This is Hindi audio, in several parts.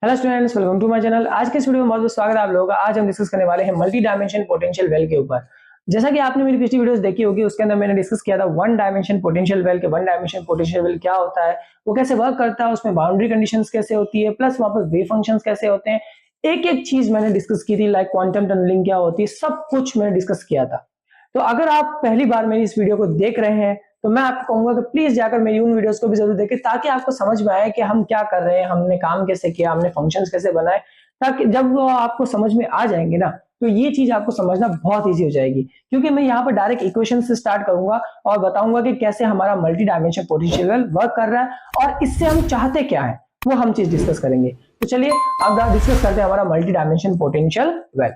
Hello students, welcome to my channel. आज के इस वीडियो में बहुत बहुत स्वागत है आप लोगों का। आज हम डिस्कस करने वाले हैं मल्टी डायमेंशन पोटेंशियल वेल के ऊपर। जैसा कि आपने मेरी पिछली वीडियोस देखी होगी, उसके अंदर मैंने डिस्कस किया था वन डायमेंशन पोटेंशियल वेल के वन डायमेंशन पोटेंशियल वेल क्या होता है, वो कैसे वर्क करता है, उसमें बाउंड्री कंडीशंस कैसे होती है, प्लस वहां पर वेव फंक्शंस कैसे होते हैं। एक एक चीज मैंने डिस्कस की थी, लाइक क्वांटम टनलिंग क्या होती है, सब कुछ मैंने डिस्कस किया था। तो अगर आप पहली बार मेरी इस वीडियो को देख रहे हैं तो मैं आपको कहूंगा कि प्लीज जाकर मेरी उन वीडियोस को भी जरूर देखें, ताकि आपको समझ में आए कि हम क्या कर रहे हैं, हमने काम कैसे किया, हमने फंक्शंस कैसे बनाए। ताकि जब वो आपको समझ में आ जाएंगे ना, तो ये चीज आपको समझना बहुत इजी हो जाएगी, क्योंकि मैं यहाँ पर डायरेक्ट इक्वेशन से स्टार्ट करूंगा और बताऊंगा कि कैसे हमारा multi dimension potential well work कर रहा है और इससे हम चाहते क्या है, वो हम चीज डिस्कस करेंगे। तो चलिए अब डिस्कस करते हैं हमारा मल्टी डायमेंशन पोटेंशियल वेल।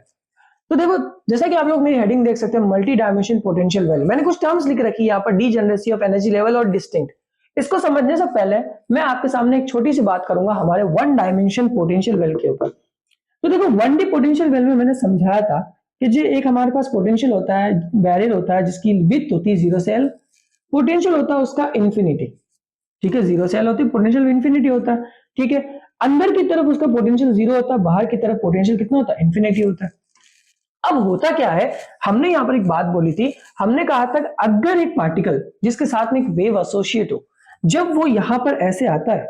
तो देखो, जैसा कि आप लोग मेरी हेडिंग देख सकते हैं, मल्टी डायमेंशन पोटेंशियल वेल। मैंने कुछ टर्म्स लिख रखी है यहाँ पर, डीजेनरेसी ऑफ एनर्जी लेवल और डिस्टिंक्ट। इसको समझने से पहले मैं आपके सामने एक छोटी सी बात करूंगा हमारे वन डायमेंशन पोटेंशियल वेल के ऊपर। तो देखो, वन डी पोटेंशियल वेल में मैंने समझाया था कि जो एक हमारे पास पोटेंशियल होता है, बैरियर होता है जिसकी विड्थ होती है 0 से L, पोटेंशियल होता है उसका इंफिनिटी। ठीक है, 0 से L होती है, पोटेंशियल इंफिनिटी होता है। ठीक है, अंदर की तरफ उसका पोटेंशियल 0 होता है, बाहर की तरफ पोटेंशियल कितना होता है, इंफिनिटी होता है। अब होता क्या है, हमने यहां पर एक बात बोली थी, हमने कहा था अगर एक पार्टिकल जिसके साथ में एक वेव एसोसिएट हो, जब वो यहां पर ऐसे आता है,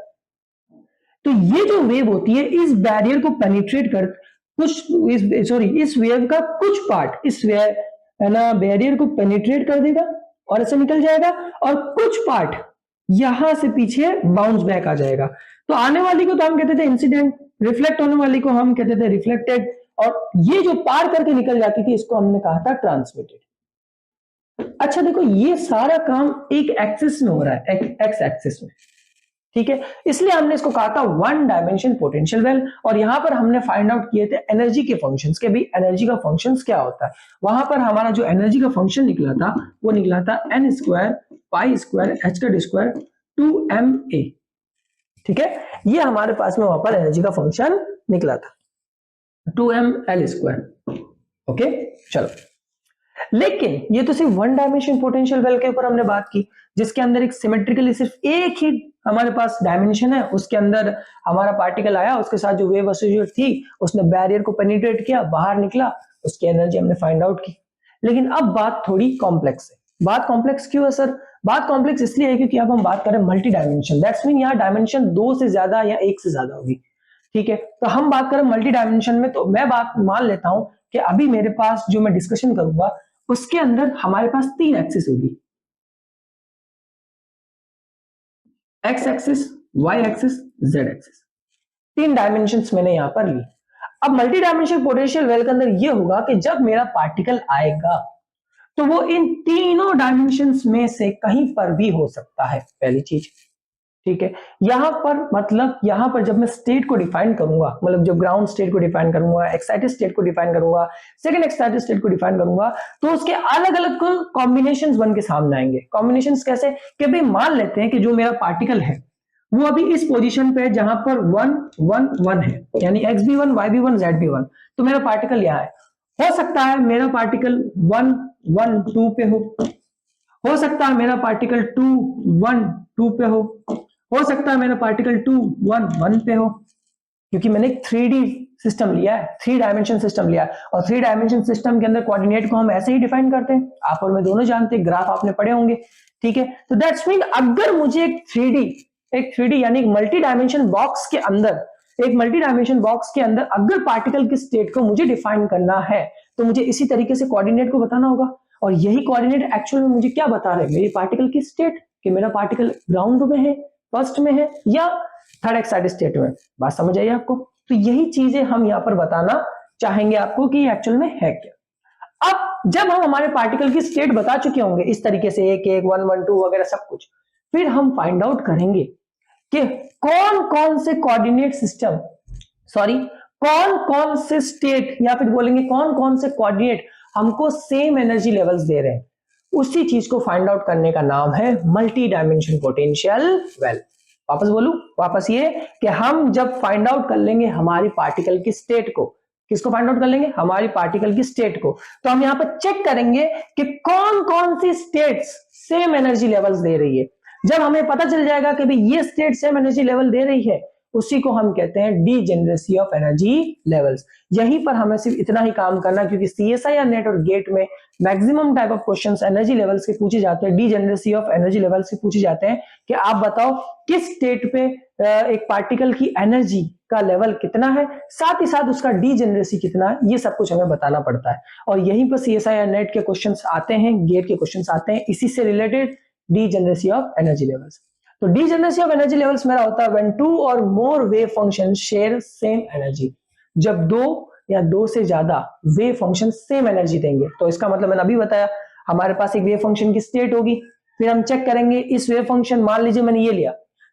तो ये जो वेव होती है इस बैरियर को पेनिट्रेट कर कुछ इस वेव का कुछ पार्ट इस वेव है ना बैरियर को पेनिट्रेट कर देगा और ऐसे निकल जाएगा, और कुछ पार्ट यहां से पीछे बाउंस बैक आ जाएगा। तो आने वाली को तो हम कहते थे इंसिडेंट, रिफ्लेक्ट होने वाली को हम कहते थे रिफ्लेक्टेड, और ये जो पार करके निकल जाती थी इसको हमने कहा था ट्रांसमिटेड। अच्छा देखो, ये सारा काम एक एक्सिस में हो रहा है, एक्स एक्सिस में। ठीक है, इसलिए हमने इसको कहा था वन डायमेंशन पोटेंशियल वेल। और यहां पर हमने फाइंड आउट किए थे एनर्जी के फंक्शंस के भी, एनर्जी का फंक्शंस क्या होता है। वहां पर हमारा जो एनर्जी का फंक्शन निकला था वो निकला था n square pi square H का स्क्वायर 2ma। ठीक है, ये हमारे पास में वहां पर एनर्जी का फंक्शन निकला था 2ml स्क्वायर। ओके, चलो, लेकिन ये तो सिर्फ वन डायमेंशन पोटेंशियल वेल के ऊपर हमने बात की, जिसके अंदर एक सिमेट्रिकली सिर्फ एक ही हमारे पास डायमेंशन है, उसके अंदर हमारा पार्टिकल आया, उसके साथ जो वेव एसोसिएट थी उसने बैरियर को पेनिट्रेट किया, बाहर निकला, उसकी एनर्जी हमने फाइंड आउट की। लेकिन अब बात थोड़ी कॉम्प्लेक्स है। बात कॉम्प्लेक्स क्यों है सर? बात कॉम्प्लेक्स इसलिए है क्योंकि अब हम बात करें मल्टी डायमेंशन, दैट्स मीन यहाँ डायमेंशन दो से ज्यादा या एक से ज्यादा होगी। ठीक है, तो हम बात करें मल्टी डायमेंशन में, तो मैं बात मान लेता हूं कि अभी मेरे पास जो मैं डिस्कशन करूंगा उसके अंदर हमारे पास तीन एक्सिस होगी, x axis, y axis, z axis. तीन डायमेंशंस मैंने यहां पर ली। अब मल्टी डायमेंशन पोटेंशियल वेल के अंदर यह होगा कि जब मेरा पार्टिकल आएगा तो वो इन तीनों डायमेंशंस में से कहीं पर भी हो सकता है, पहली चीज। ठीक है, यहां पर मतलब यहां पर जब मैं स्टेट को डिफाइन करूंगा, मतलब जब ग्राउंड स्टेट को डिफाइन करूंगा, एक्साइटेड स्टेट को डिफाइन करूंगा, सेकंड एक्साइटेड स्टेट को डिफाइन करूंगा, तो उसके अलग अलग कॉम्बिनेशंस बन के सामने आएंगे। कॉम्बिनेशंस कैसे कि भाई मान लेते हैं कि जो मेरा पार्टिकल है वो अभी इस पोजीशन पे है जहां पर 1 1 1 है, यानी एक्स भी 1 वाई भी 1 जेड भी 1। तो मेरा पार्टिकल यहां है। हो सकता है मेरा पार्टिकल 1 1 2 पे हो सकता है मेरा पार्टिकल 2 1 2 पे हो सकता है मेरा पार्टिकल 2 1 1 पे हो, क्योंकि मैंने एक 3D सिस्टम लिया है, थ्री डायमेंशन सिस्टम लिया है, और थ्री डायमेंशन सिस्टम के अंदर कोऑर्डिनेट को हम ऐसे ही डिफाइन करते हैं, आप और मैं दोनों जानते हैं, ग्राफ आपने पढ़े होंगे। ठीक है, तो दैट्स मीन अगर मुझे एक 3D यानी मल्टी डायमेंशन बॉक्स के अंदर, एक मल्टी डायमेंशन बॉक्स के अंदर अगर पार्टिकल की स्टेट को मुझे डिफाइन करना है, तो मुझे इसी तरीके से कोऑर्डिनेट को बताना होगा। और यही कोऑर्डिनेट एक्चुअल में मुझे क्या बता रहे हैं, मेरी पार्टिकल की स्टेट, कि मेरा पार्टिकल ग्राउंड में है, फर्स्ट में है, या थर्ड एक्साइटेड स्टेट में। बात समझ आई आपको? तो यही चीजें हम यहां पर बताना चाहेंगे आपको कि एक्चुअल में है क्या। अब जब हम हमारे पार्टिकल की स्टेट बता चुके होंगे इस तरीके से, एक एक 1 1 2 वगैरह सब कुछ, फिर हम फाइंड आउट करेंगे कि कौन कौन से कोऑर्डिनेट सिस्टम, सॉरी, कौन कौन से स्टेट, या फिर बोलेंगे कौन कौन से कोऑर्डिनेट हमको सेम एनर्जी लेवल्स दे रहे हैं। उसी चीज को फाइंड आउट करने का नाम है मल्टी डायमेंशन पोटेंशियल वेल। वापस बोलूं, वापस ये कि हम जब फाइंड आउट कर लेंगे हमारी पार्टिकल की स्टेट को, किसको फाइंड आउट कर लेंगे, हमारी पार्टिकल की स्टेट को, तो हम यहां पर चेक करेंगे कि कौन कौन सी स्टेट्स सेम एनर्जी लेवल्स दे रही है। जब हमें पता चल जाएगा कि भाई ये स्टेट सेम एनर्जी लेवल दे रही है, उसी को हम कहते हैं डीजेनरेसी ऑफ एनर्जी लेवल्स। यहीं पर हमें सिर्फ इतना ही काम करना, क्योंकि सीएसआईआर नेट और गेट में maximum type of questions energy levels के पूछे जाते हैं, डीजेनरेसी ऑफ एनर्जी लेवल्स से पूछे जाते हैं कि आप बताओ किस स्टेट पे एक पार्टिकल की एनर्जी का लेवल कितना है, साथ ही साथ उसका डीजेनरेसी कितना है, ये सब कुछ हमें बताना पड़ता है। और यहीं पर सीएसआईआर नेट के क्वेश्चंस आते हैं, गेट के क्वेश्चंस आते हैं इसी से related, degeneracy of energy levels. तो डीजेनरेसी ऑफ एनर्जी लेवल्स मेरा होता है व्हेन टू और more wave function share same energy, जब दो या दो से ज्यादा वेव फंक्शन सेम एनर्जी देंगे। तो इसका मतलब मैंने अभी बताया, हमारे पास एक वेव फंक्शन की स्टेट होगी, फिर हम चेक करेंगे इस वेव फंक्शन, मान लीजिए मैंने ये लिया,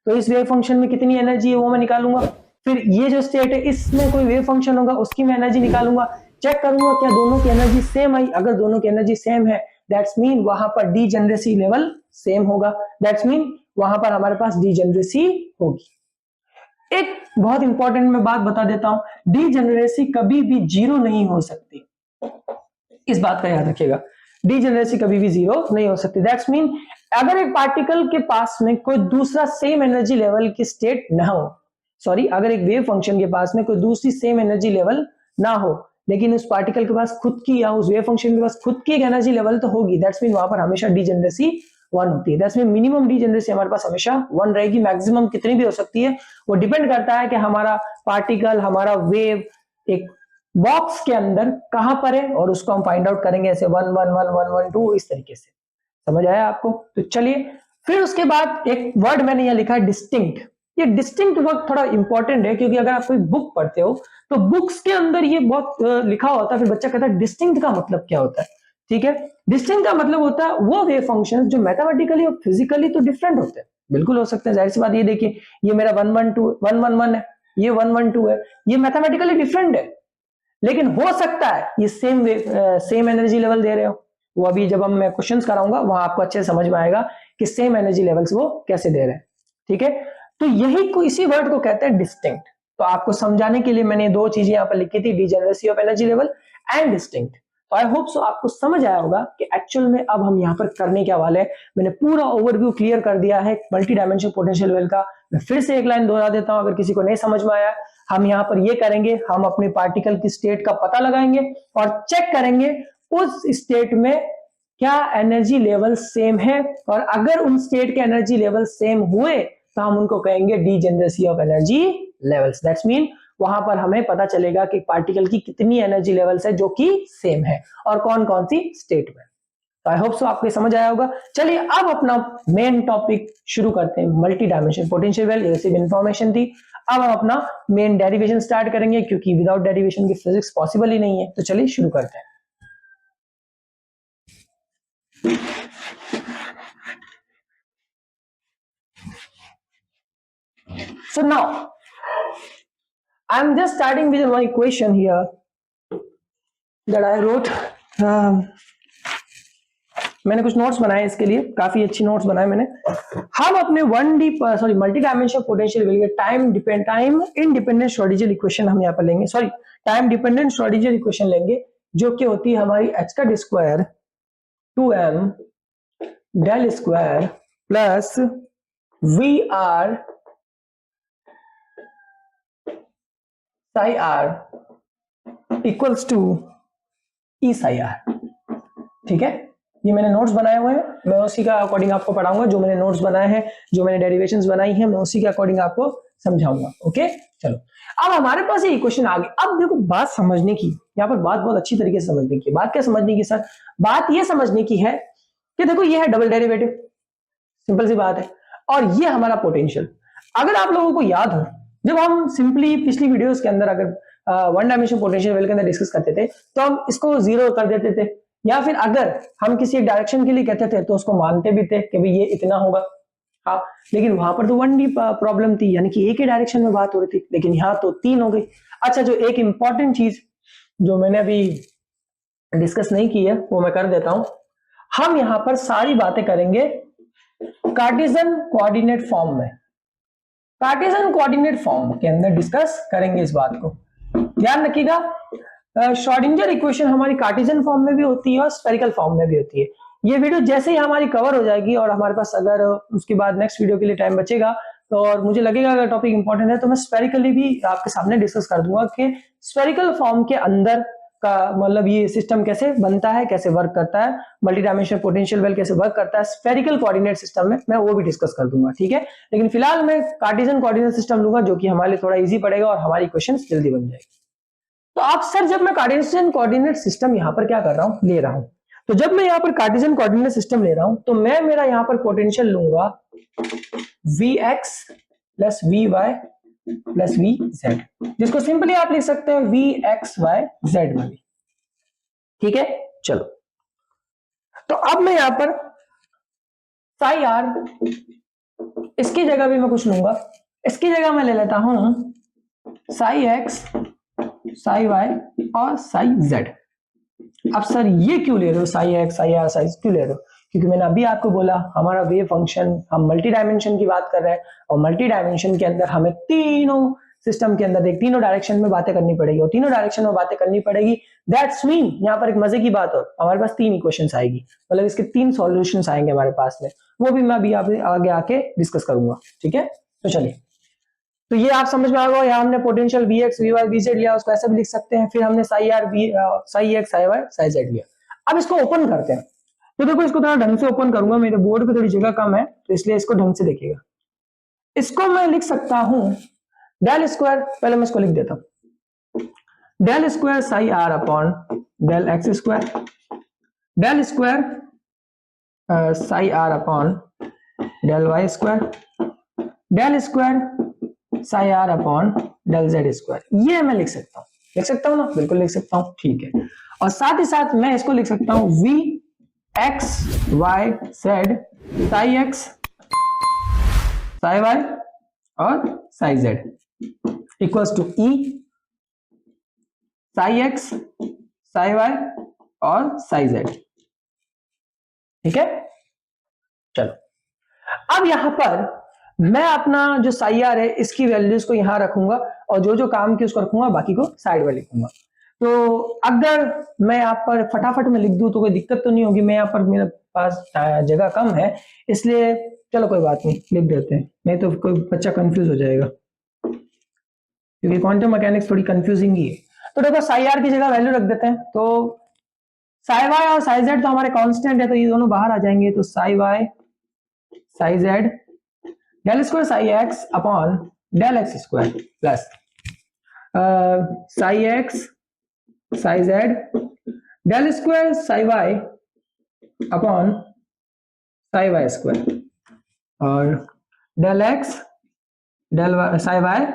तो इस वेव फंक्शन में कितनी एनर्जी है वो मैं निकालूंगा, फिर ये जो स्टेट है इसमें कोई वेव फंक्शन होगा उसकी मैं एनर्जी निकालूंगा, चेक करूंगा क्या दोनों की एनर्जी सेम आई, अगर दोनों की एनर्जी सेम है दैट्स मीन वहां पर डीजेनरेसी लेवल सेम होगा, दैट्स मीन वहां पर हमारे पास डीजेनरेसी होगी। एक बहुत इंपॉर्टेंट मैं बात बता देता हूं, डीजेनरेसी कभी भी जीरो नहीं हो सकती, इस बात का याद रखिएगा, डीजेनरेसी कभी भी जीरो नहीं हो सकती। दैट्स मीन अगर एक पार्टिकल के पास में कोई दूसरा सेम एनर्जी लेवल की स्टेट ना हो, सॉरी अगर एक वेव फंक्शन के पास में कोई दूसरी सेम एनर्जी लेवल ना हो, लेकिन उस पार्टिकल के पास खुद की या उस वेव फंक्शन के पास खुद की एक एनर्जी लेवल तो होगी, दैट्स मीन वहां पर हमेशा डीजेनरेसी 1 होती है। दैट्स मीन मिनिमम डीजेनरेसी हमारे पास हमेशा 1 रहेगी, मैक्सिमम कितनी भी हो सकती है वो डिपेंड करता है कि हमारा पार्टिकल, हमारा वेव एक बॉक्स के अंदर कहां पर है, और उसको हम फाइंड आउट करेंगे ऐसे 1 1 1 1 1 2 इस तरीके से। समझ आया आपको? तो चलिए फिर उसके बाद एक वर्ड मैंने यहां लिखा है डिस्टिंक्ट। ये डिस्टिंक्ट वर्ड थोड़ा इंपॉर्टेंट है, क्योंकि अगर आप कोई बुक पढ़ते हो तो बुक्स के अंदर ये बहुत लिखा होता है, फिर बच्चा कहता है डिस्टिंक्ट का मतलब क्या होता है। ठीक है, डिस्टिंक्ट का मतलब होता है वो वेव फंक्शंस जो मैथमेटिकली और फिजिकली तो डिफरेंट होते हैं, बिल्कुल हो सकते हैं, जाहिर सी बात। ये देखिए ये मेरा 1 1 2 1 1 1 है, ये 1 1 2 है, ये मैथमेटिकली डिफरेंट है, लेकिन हो सकता है ये सेम एनर्जी लेवल दे रहे हो। वो अभी जब हम मैं क्वेश्चंस कराऊंगा वहां आपको अच्छे से समझ में आएगा कि सेम एनर्जी लेवल्स वो कैसे दे रहे हैं। ठीक है, तो यही को इसी वर्ड को कहते हैं डिस्टिंक्ट। तो आपको समझाने के लिए मैंने दो चीजें यहाँ पर लिखी थी, degeneracy of energy level and distinct. तो आई होप सो आपको समझ आया होगा कि एक्चुअल में अब हम यहाँ पर करने क्या वाले हैं। मैंने पूरा ओवरव्यू क्लियर कर दिया है मल्टी डायमेंशन पोटेंशियल लेवल का। मैं फिर से एक लाइन दोहरा देता हूं अगर किसी को नहीं समझ में आया। हम यहाँ पर ये करेंगे, हम अपने पार्टिकल की स्टेट का पता लगाएंगे और चेक करेंगे उस स्टेट में क्या एनर्जी लेवल सेम है, और अगर उन स्टेट के एनर्जी लेवल सेम हुए तो हम उनको कहेंगे degeneracy of energy levels. That's mean वहां पर हमें पता चलेगा कि पार्टिकल की कितनी एनर्जी लेवल्स है जो कि सेम है और कौन कौन सी स्टेट में। तो आई होप सो आपको समझ आया होगा। चलिए अब अपना मेन टॉपिक शुरू करते हैं, मल्टी डायमेंशन पोटेंशियल वेल। ये सिर्फ इंफॉर्मेशन थी, अब हम अपना मेन डेरिवेशन स्टार्ट करेंगे, क्योंकि विदाउट डेरिवेशन की फिजिक्स पॉसिबल ही नहीं है। तो चलिए शुरू करते हैं। So now I'm just starting with one equation here that I wrote. मैंने कुछ नोट्स बनाए इसके लिए, काफी अच्छी नोट्स बनाए मैंने। हम अपने मल्टी डायमेंशन पोटेंशियल वेल के टाइम इंडिपेंडेंट श्रोडिंगर इक्वेशन हम यहाँ पर लेंगे, sorry time dependent Schrodinger equation लेंगे, जो कि होती है हमारी h का square 2m del square plus V r psi r equals to E psi r. ठीक है, ये मैंने नोट्स बनाए हुए हैं, मैं उसी का अकॉर्डिंग आपको पढ़ाऊंगा। जो मैंने नोट्स बनाए हैं, जो मैंने डेरिवेशंस बनाई हैं, मैं उसी के अकॉर्डिंग आपको समझाऊंगा। ओके, चलो अब हमारे पास ये इक्वेशन आ गई। अब देखो बात समझने की, यहाँ पर बात बहुत अच्छी तरीके से समझने की। बात क्या समझने की सर? बात ये समझने की है कि देखो ये है डबल डेरिवेटिव, सिंपल सी बात है, और ये हमारा पोटेंशियल। अगर आप लोगों को याद हो, जब हम सिंपली पिछली वीडियोस के अंदर अगर वन डायमेंशन पोटेंशियल वेल के अंदर डिस्कस करते थे तो हम इसको जीरो कर देते थे, या फिर अगर हम किसी एक डायरेक्शन के लिए कहते थे तो उसको मानते भी थे कि भाई ये इतना होगा। हाँ, लेकिन वहां पर तो 1D प्रॉब्लम थी, यानी कि एक ही डायरेक्शन में बात हो रही थी, लेकिन यहाँ तो 3 हो गई। अच्छा, जो एक इंपॉर्टेंट चीज जो मैंने अभी डिस्कस नहीं की है वो मैं कर देता हूं। हम यहाँ पर सारी बातें करेंगे कार्टेशियन कोऑर्डिनेट फॉर्म में, कार्टेशियन कोऑर्डिनेट फॉर्म के अंदर डिस्कस करेंगे इस बात को। ध्यान रखिएगा, श्रोडिंगर इक्वेशन हमारी कार्टेशियन फॉर्म में भी होती है और स्फेरिकल फॉर्म में भी होती है। ये वीडियो जैसे ही हमारी कवर हो जाएगी और हमारे पास अगर उसके बाद नेक्स्ट वीडियो के लिए टाइम बचेगा और मुझे लगेगा अगर टॉपिक इंपॉर्टेंट है तो मैं स्फेरिकली भी आपके सामने डिस्कस कर दूंगा कि स्फेरिकल फॉर्म के अंदर का मतलब ये सिस्टम कैसे बनता है, कैसे वर्क करता है, मल्टी डायमेंशनल पोटेंशियल वेल कैसे वर्क करता है स्फेरिकल कोऑर्डिनेट सिस्टम में, मैं वो भी डिस्कस कर दूंगा, ठीक है। लेकिन फिलहाल मैं कार्टेशियन कोऑर्डिनेट सिस्टम लूंगा जो कि हमारे लिए थोड़ा इजी पड़ेगा और हमारी क्वेश्चंस जल्दी बन जाएगी। तो आप सर जब मैं कार्टेशियन कोऑर्डिनेट सिस्टम यहां पर क्या कर रहा हूं, ले रहा हूं, तो जब मैं यहां पर कार्टेशियन कोऑर्डिनेट सिस्टम ले रहा हूं तो मैं मेरा यहां पर पोटेंशियल लूंगा Vx plus Vy plus Vz, जिसको सिंपली आप लिख सकते हैं Vxyz में, ठीक है। चलो, तो अब मैं यहां पर साई आर, इसकी जगह भी मैं कुछ लूंगा, इसकी जगह मैं ले लेता हूं साई एक्स, साई वाई और साई जेड। अब सर ये क्यों ले रहे हो, साई एक्स, साई आर, साई क्यों ले रहे हो? क्योंकि मैंने अभी आपको बोला हमारा वेव फंक्शन, हम मल्टी डायमेंशन की बात कर रहे हैं और मल्टी डायमेंशन के अंदर हमें तीनों सिस्टम के अंदर देख तीनों डायरेक्शन में बातें करनी पड़ेगी और तीनों डायरेक्शन में बातें करनी पड़ेगी। दैट्स मीन यहाँ पर एक मजे की बात और हमारे पास 3 इक्वेशंस आएगी, मतलब इसके 3 सॉल्यूशंस आएंगे हमारे पास में, वो भी मैं अभी आगे आके डिस्कस करूंगा, ठीक है। तो चलिए, तो ये आप समझ में आ गया, यहाँ हमने पोटेंशियल Vx, Vy, Vz लिया, उसको ऐसे भी लिख सकते हैं, फिर हमने psi r, psi x, psi Y, psi z लिया। अब इसको ओपन करते हैं, तो देखो इसको थोड़ा ढंग से ओपन करूंगा, मेरे बोर्ड पे थोड़ी जगह कम है तो इसलिए इसको ढंग से देखिएगा। इसको मैं लिख सकता हूं डेल स्क्वायर, पहले मैं इसको लिख देता हूं, del square psi r upon del x square, del square psi r upon del y square, del square psi r upon del Z square. ये मैं लिख सकता हूं ना, बिल्कुल लिख सकता हूं, ठीक है। और साथ ही साथ मैं इसको लिख सकता हूं V X Y Z psi x, psi Y और psi Z equals to E psi x, psi Y और साई जेड, ठीक है। चलो, अब यहां पर मैं अपना जो साई आर है इसकी वैल्यूज को यहां रखूंगा और जो जो काम की उसको रखूंगा, बाकी को साइड में लिखूंगा। तो अगर मैं यहाँ पर फटाफट में लिख दूं तो कोई दिक्कत तो नहीं होगी, मैं यहाँ पर मेरे पास जगह कम है इसलिए चलो कोई बात नहीं, लिख देते हैं, नहीं तो कोई बच्चा कंफ्यूज हो जाएगा क्योंकि क्वांटम मैकेनिक्स थोड़ी कंफ्यूजिंग ही है। तो देखो साई आर की जगह वैल्यू रख देते हैं, तो साई वाई और साई जेड तो हमारे कांस्टेंट है तो ये दोनों बाहर आ जाएंगे, तो psi Y psi Z del square psi x upon del x square plus psi x psi Z del square psi Y upon psi Y square और del X del psi Y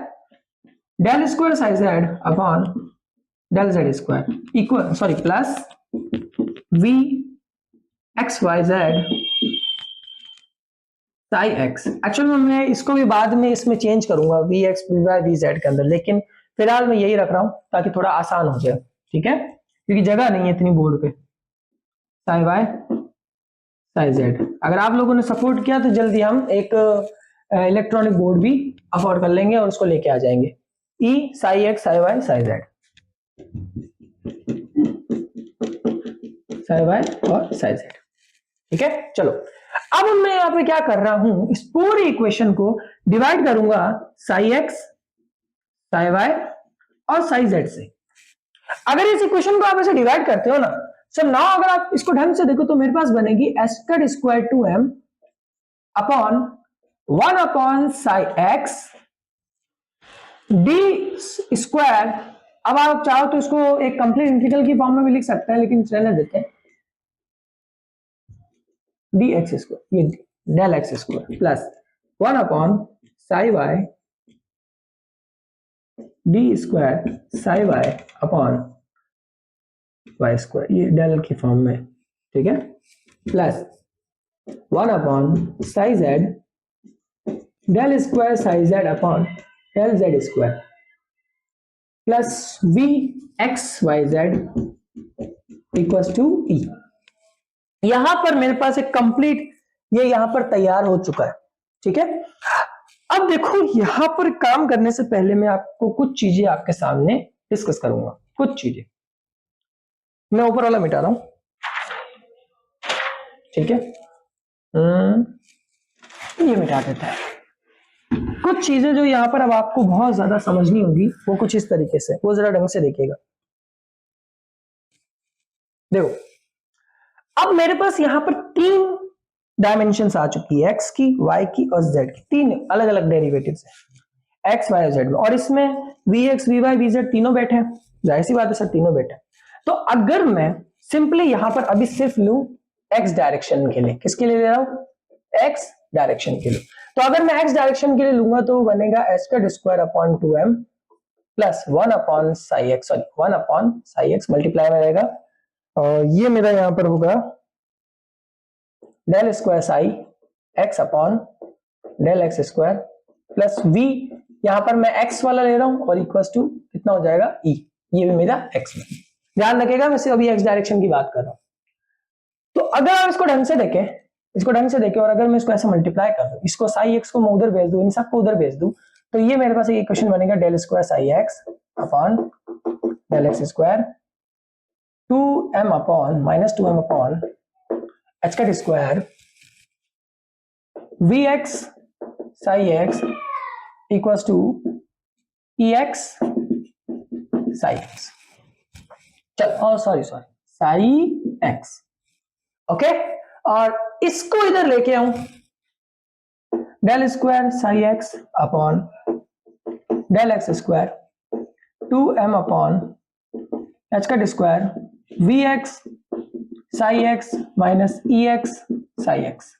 del square psi Z upon del Z square equal sorry plus V X Y Z psi X. Actual में मैं इसको भी बाद में इसमें चेंज करूंगा V x V Y V Z के अंदर, लेकिन फिलहाल मैं यही रख रहा हूं ताकि थोड़ा आसान हो जाए, ठीक है, क्योंकि जगह नहीं है इतनी बोर्ड पे। साई वाई साई जेड, अगर आप लोगों ने सपोर्ट किया तो जल्दी हम एक इलेक्ट्रॉनिक बोर्ड भी अफोर्ड कर लेंगे और उसको लेके आ जाएंगे। E psi x psi Y psi Z, psi Y और साई जेड, ठीक है। चलो, अब मैं यहां पे क्या कर रहा हूं, इस पूरी इक्वेशन को डिवाइड करूंगा साई एक्स साई वाई और साई जेड से। अगर इस इक्वेशन को आप ऐसे डिवाइड करते हो ना, सो नाउ अगर आप इसको ढंग से देखो तो मेरे पास बनेगी एस्टेड square 2m upon 1 upon psi X D square. अब आप चाहो तो इसको एक कंप्लीट इंटीग्रल की फॉर्म में भी लिख सकते हैं, लेकिन रहने देते हैं, डी एक्स स्क्वायर, ये del x square plus 1 upon psi Y D square psi Y upon Y square, ये डेल की फॉर्म में, ठीक है, plus 1 upon psi Z del square psi Z upon del Z square plus V X Y Z equals to E. यहां पर मेरे पास एक कंप्लीट ये यहां पर तैयार हो चुका है, ठीक है। अब देखो यहां पर काम करने से पहले मैं आपको कुछ चीजें आपके सामने डिस्कस करूंगा, कुछ चीजें मैं ऊपर वाला मिटा रहा हूं, ठीक है, ये मिटा देता है। कुछ चीजें जो यहाँ पर अब आपको बहुत ज्यादा समझनी होगी वो कुछ इस तरीके से, वो जरा ढंग से देखिएगा। देखो अब मेरे पास यहाँ पर 3 डायमेंशंस आ चुकी है, एक्स की, वाई की और जेड की, 3 अलग अलग डेरिवेटिव्स है एक्स वाई और जेड में, और इसमें V x V Y V z तीनों बैठे हैं, जाहिर सी बात है सर तीनों बैठे हैं। तो अगर मैं सिंपली यहां पर अभी सिर्फ लू एक्स डायरेक्शन के लिए, किसके लिए ले रहा हूं, एक्स डायरेक्शन के लिए, तो अगर मैं एक्स डायरेक्शन के लिए लूंगा तो बनेगा एच का square upon 2m plus 1 upon psi x, sorry 1 upon psi x multiply में रहेगा, और ये मेरा यहां पर होगा del square psi x upon del x square plus V, यहां पर मैं एक्स वाला ले रहा हूं और इक्वल टू कितना हो जाएगा ई, ये भी मेरा एक्स में, ध्यान रखिएगा मैं सिर्फ अभी एक्स डायरेक्शन की बात कर रहा हूं। तो अगर आप इसको ढंग से देखें, इसको ढंग से देखें, और अगर मैं इसको ऐसे मल्टीप्लाई कर दूं, इसको साई एक्स को मैं उधर भेज दूं, इन सबको उधर भेज दूं, तो ये मेरे पास एक इक्वेशन बनेगा del square psi x upon del x square 2m upon minus 2m upon H का square V x psi x equals to E X psi X, चलो सॉरी साई एक्स, ओके, और इसको इधर लेके आऊं del square psi x upon del x square 2m upon H का square V x psi X minus E X psi X,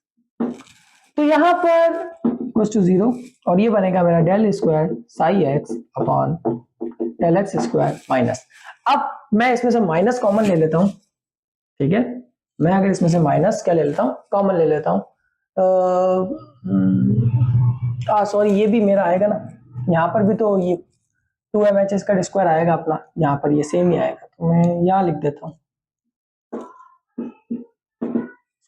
तो यहां पर इक्वल टू 0, और ये बनेगा मेरा del square psi x upon del x square minus, अब मैं इसमें से माइनस कॉमन ले लेता हूं, ठीक है, मैं अगर इसमें से माइनस क्या ले लेता हूं, कॉमन ले लेता हूं, सॉरी ये भी मेरा आएगा ना, यहाँ पर भी तो ये 2mh का स्क्वायर आएगा अपना, यहाँ पर ये सेम ही आएगा, तो मैं यहाँ लिख देता हूँ,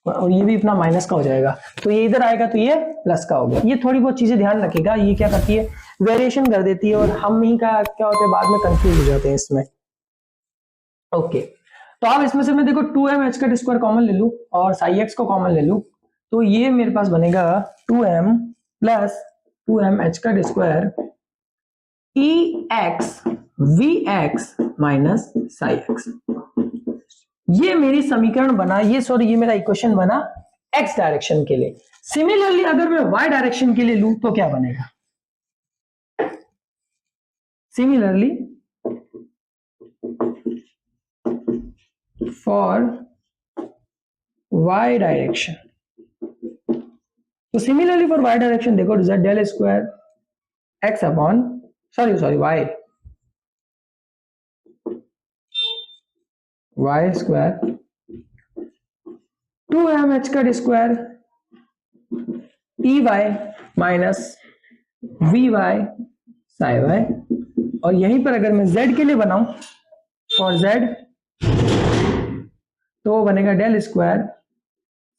और ये भी अपना माइनस का हो जाएगा, तो ये इधर आएगा तो ये प्लस का हो गया। ये थोड़ी बहुत चीजें ध्यान रखिएगा, ये क्या करती है वेरिएशन कर देती है, और हम ही का क्या होता है बाद में कंफ्यूज हो जाते हैं इसमें, ओके। तो अब इसमें से मैं देखो 2mh का स्क्वायर कॉमन ले लूं और साई एक्स को कॉमन ले लूं, तो ये मेरे पास बनेगा 2m प्लस 2mh का square E x V x minus psi x, ये मेरी समीकरण बना, ये मेरा इक्वेशन बना एक्स डायरेक्शन के लिए। सिमिलरली अगर मैं वाई डायरेक्शन के लिए लूं तो क्या बनेगा, सिमिलरली फॉर वाई डायरेक्शन, तो सिमिलरली फॉर वाई डायरेक्शन देखो del square x upon sorry y square 2mh का square E y minus V y psi Y, और यहीं पर अगर मैं z के लिए बनाऊं फॉर z, तो वो बनेगा del square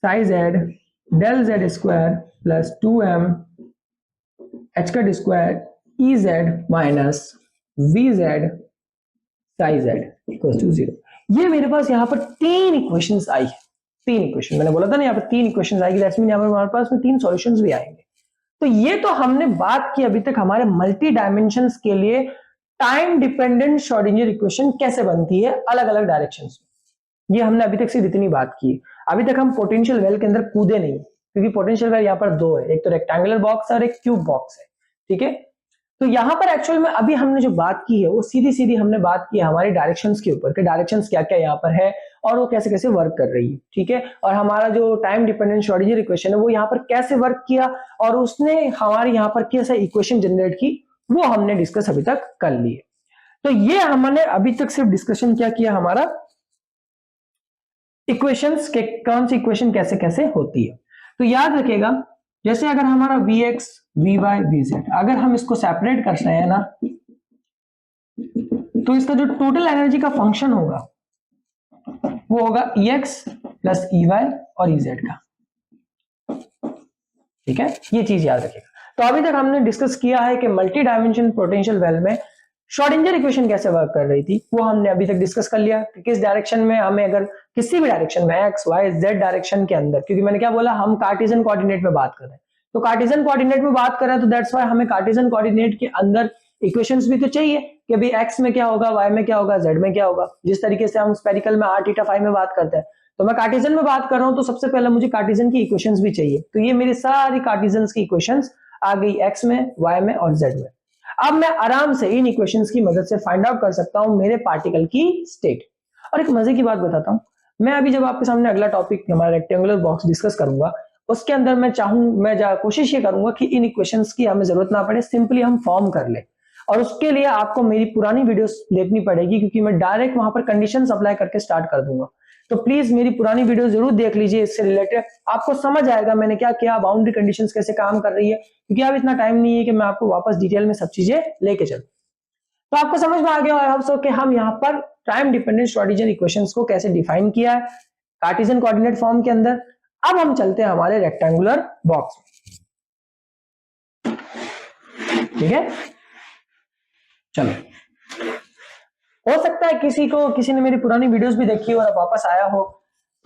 psi Z del Z square plus 2m h का square E z minus V z psi z equal to 0। ये मेरे पास यहाँ पर 3 इक्वेशंस आई है, 3 इक्वेशन, मैंने बोला था ना यहाँ पर 3 इक्वेशंस आएगी, दैट्स मीन यहाँ पर हमारे पास में 3 सॉल्यूशंस भी आएंगे। तो ये तो हमने बात की अभी तक हमारे मल्टी डायमेंशंस के लिए टाइम डिपेंडेंट श्रोडिंगर इक्वेशन कैसे बनती है अलग अलग डायरेक्शंस में, ये हमने अभी तक सिर्फ इतनी बात की। अभी तक हम पोटेंशियल वेल के अंदर कूदे नहीं, क्योंकि पोटेंशियल वेल यहाँ पर 2 है, एक तो रेक्टेंगुलर बॉक्स और एक क्यूब बॉक्स है, ठीक है। तो यहाँ पर एक्चुअल में अभी हमने जो बात की है वो सीधी सीधी हमने बात की है हमारी डायरेक्शंस के ऊपर, कि डायरेक्शंस क्या क्या यहाँ पर है और वो कैसे कैसे वर्क कर रही है, ठीक है। और हमारा जो टाइम डिपेंडेंट श्रोडिंगर इक्वेशन है वो यहाँ पर कैसे वर्क किया और उसने हमारे यहाँ पर कैसे इक्वेशन जनरेट की, वो हमने डिस्कस अभी तक कर ली है। तो ये हमने अभी तक सिर्फ डिस्कशन क्या किया, हमारा इक्वेशंस के कौन सी इक्वेशन कैसे कैसे होती है। तो याद रखिएगा, जैसे अगर हमारा Vx, Vy, Vz अगर हम इसको सेपरेट कर रहे हैं ना, तो इसका जो टोटल एनर्जी का फंक्शन होगा वो होगा Ex प्लस Ey और Ez का, ठीक है, ये चीज याद रखिएगा। तो अभी तक हमने डिस्कस किया है कि मल्टी डायमेंशन पोटेंशियल वेल में श्रोडिंगर इक्वेशन कैसे वर्क कर रही थी, वो हमने अभी तक डिस्कस कर लिया कि किस डायरेक्शन में हमें, अगर किसी भी डायरेक्शन में एक्स वाई जेड डायरेक्शन के अंदर, क्योंकि मैंने क्या बोला हम कार्टेशियन कोऑर्डिनेट में बात कर रहे हैं, तो कार्टेशियन कोऑर्डिनेट में बात करें तो दैट्स व्हाई हमें कार्टेशियन कोऑर्डिनेट के अंदर इक्वेशंस भी तो चाहिए कि भाई x में क्या होगा, y में क्या होगा, z में क्या होगा। जिस तरीके से हम स्पेरिकल में r थीटा फाई में बात करते हैं, तो मैं कार्टेशियन में बात कर रहा हूं तो सबसे पहले मुझे कार्टेशियन की इक्वेशंस भी चाहिए। तो ये मेरी सारी कार्टेशियंस की इक्वेशंस आ गई x में, y में और z में। अब मैं आराम से इन इक्वेशंस की मदद से फाइंड आउट कर सकता हूं मेरे पार्टिकल की स्टेट। और एक मजे की बात बताता हूं, मैं अभी जब आपके सामने अगला टॉपिक हमारा रेक्टेंगुलर बॉक्स डिस्कस करूंगा, उसके अंदर मैं कोशिश ये करूंगा कि इन इक्वेशंस की हमें जरूरत ना पड़े, सिंपली हम फॉर्म कर ले। और उसके लिए आपको मेरी पुरानी वीडियोस देखनी पड़ेगी, क्योंकि मैं डायरेक्ट वहां पर कंडीशंस अप्लाई करके स्टार्ट कर दूंगा। तो प्लीज मेरी पुरानी वीडियो जरूर देख लीजिए, इससे रिलेटेड आपको समझ आएगा मैंने क्या किया, बाउंड्री कंडीशंस कैसे काम कर रही है, क्योंकि अब इतना टाइम नहीं है कि मैं आपको वापस डिटेल में सब चीजें लेके चलूं। तो आपको समझ में आ गया आई होप सो कि हम यहाँ पर टाइम डिपेंडेंट श्रोडिंगर इक्वेशंस को कैसे डिफाइन किया है कार्टेशियन कोऑर्डिनेट फॉर्म के अंदर। अब हम चलते हैं हमारे रेक्टेंगुलर बॉक्स में, ठीक है। चलो, हो सकता है किसी ने मेरी पुरानी वीडियोस भी देखी हो और वापस आया हो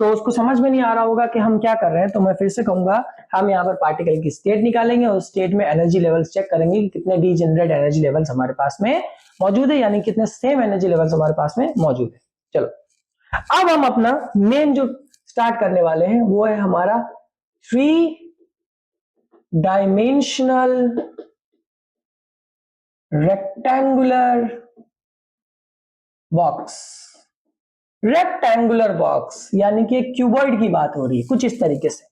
तो उसको समझ में नहीं आ रहा होगा कि हम क्या कर रहे हैं। तो मैं फिर से कहूंगा, हम यहाँ पर पार्टिकल की स्टेट निकालेंगे और स्टेट में एनर्जी लेवल्स चेक करेंगे कि कितने डीजेनरेट एनर्जी लेवल्स हमारे पास में मौजूद है, यानी कितने सेम एनर्जी लेवल्स हमारे पास में मौजूद है। चलो, अब हम अपना मेन जो स्टार्ट करने वाले हैं वो है हमारा 3 dimensional rectangular box. Rectangular box यानी कि एक क्यूबॉइड की बात हो रही है कुछ इस तरीके से,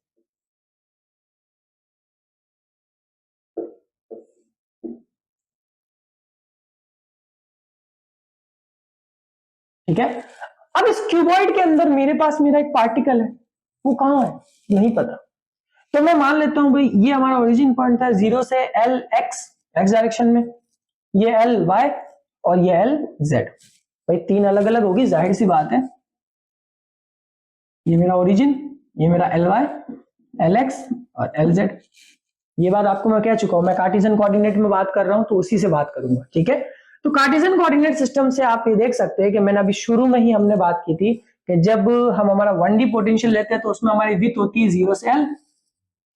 ठीक है। अब इस क्यूबॉइड के अंदर मेरे पास मेरा एक पार्टिकल है, वो कहां है नहीं पता। तो मैं मान लेता हूं भाई ये हमारा ओरिजिन पॉइंट था 0 से एल एक्स डायरेक्शन में, ये एल वाई और ये एल जेड। भाई तीन अलग अलग होगी, जाहिर सी बात है। ये मेरा ओरिजिन, ये मेरा एल वाई, एल एक्स और एल जेड। ये बात आपको मैं कह चुका हूं, मैं कार्टेशियन कोऑर्डिनेट में बात कर रहा हूं तो उसी से बात करूंगा, ठीक है। तो कार्टेशियन कोऑर्डिनेट सिस्टम से आप ये देख सकते हैं कि मैंने अभी शुरू में ही हमने बात की थी कि जब हम हमारा 1D पोटेंशियल लेते हैं तो उसमें हमारी विड्थ होती है 0 से L,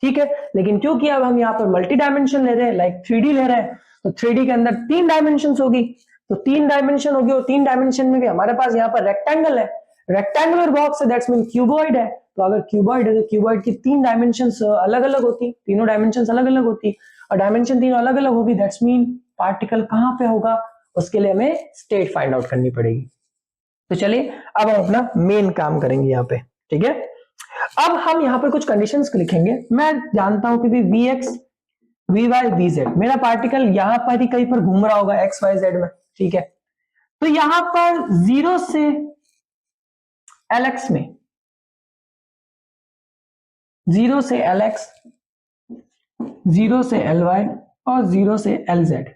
ठीक है। लेकिन क्योंकि अब हम यहाँ पर मल्टी डायमेंशन ले रहे हैं, लाइक 3D ले रहे हैं, तो 3D के अंदर 3 डायमेंशन होगी। तो 3 डायमेंशन होगी और 3 डायमेंशन में भी हमारे पास यहाँ पर रेक्टेंगल है, रेक्टेंगुलर बॉक्स है, दैट्स मीन क्यूबॉइड है। तो अगर क्यूबॉइड है तो क्यूबॉइड की 3 डायमेंशंस अलग अलग होती, तीनों डायमेंशंस अलग अलग होती, और डायमेंशन तीनों अलग अलग होगी, दैट्स मीन पार्टिकल कहां पे होगा, उसके लिए हमें स्टेट फाइंड आउट करनी पड़ेगी। तो चलिए अब हम अपना मेन काम करेंगे यहाँ पे, ठीक है। अब हम यहाँ पर कुछ कंडीशंस लिखेंगे। मैं जानता हूं कि V x V Y V z, मेरा पार्टिकल यहाँ पर ही कहीं पर घूम रहा होगा एक्स वाई जेड में, ठीक है। तो यहां पर 0 से एलएक्स में, 0 से एलएक्स, 0 से एल वाई और 0 से एल जेड,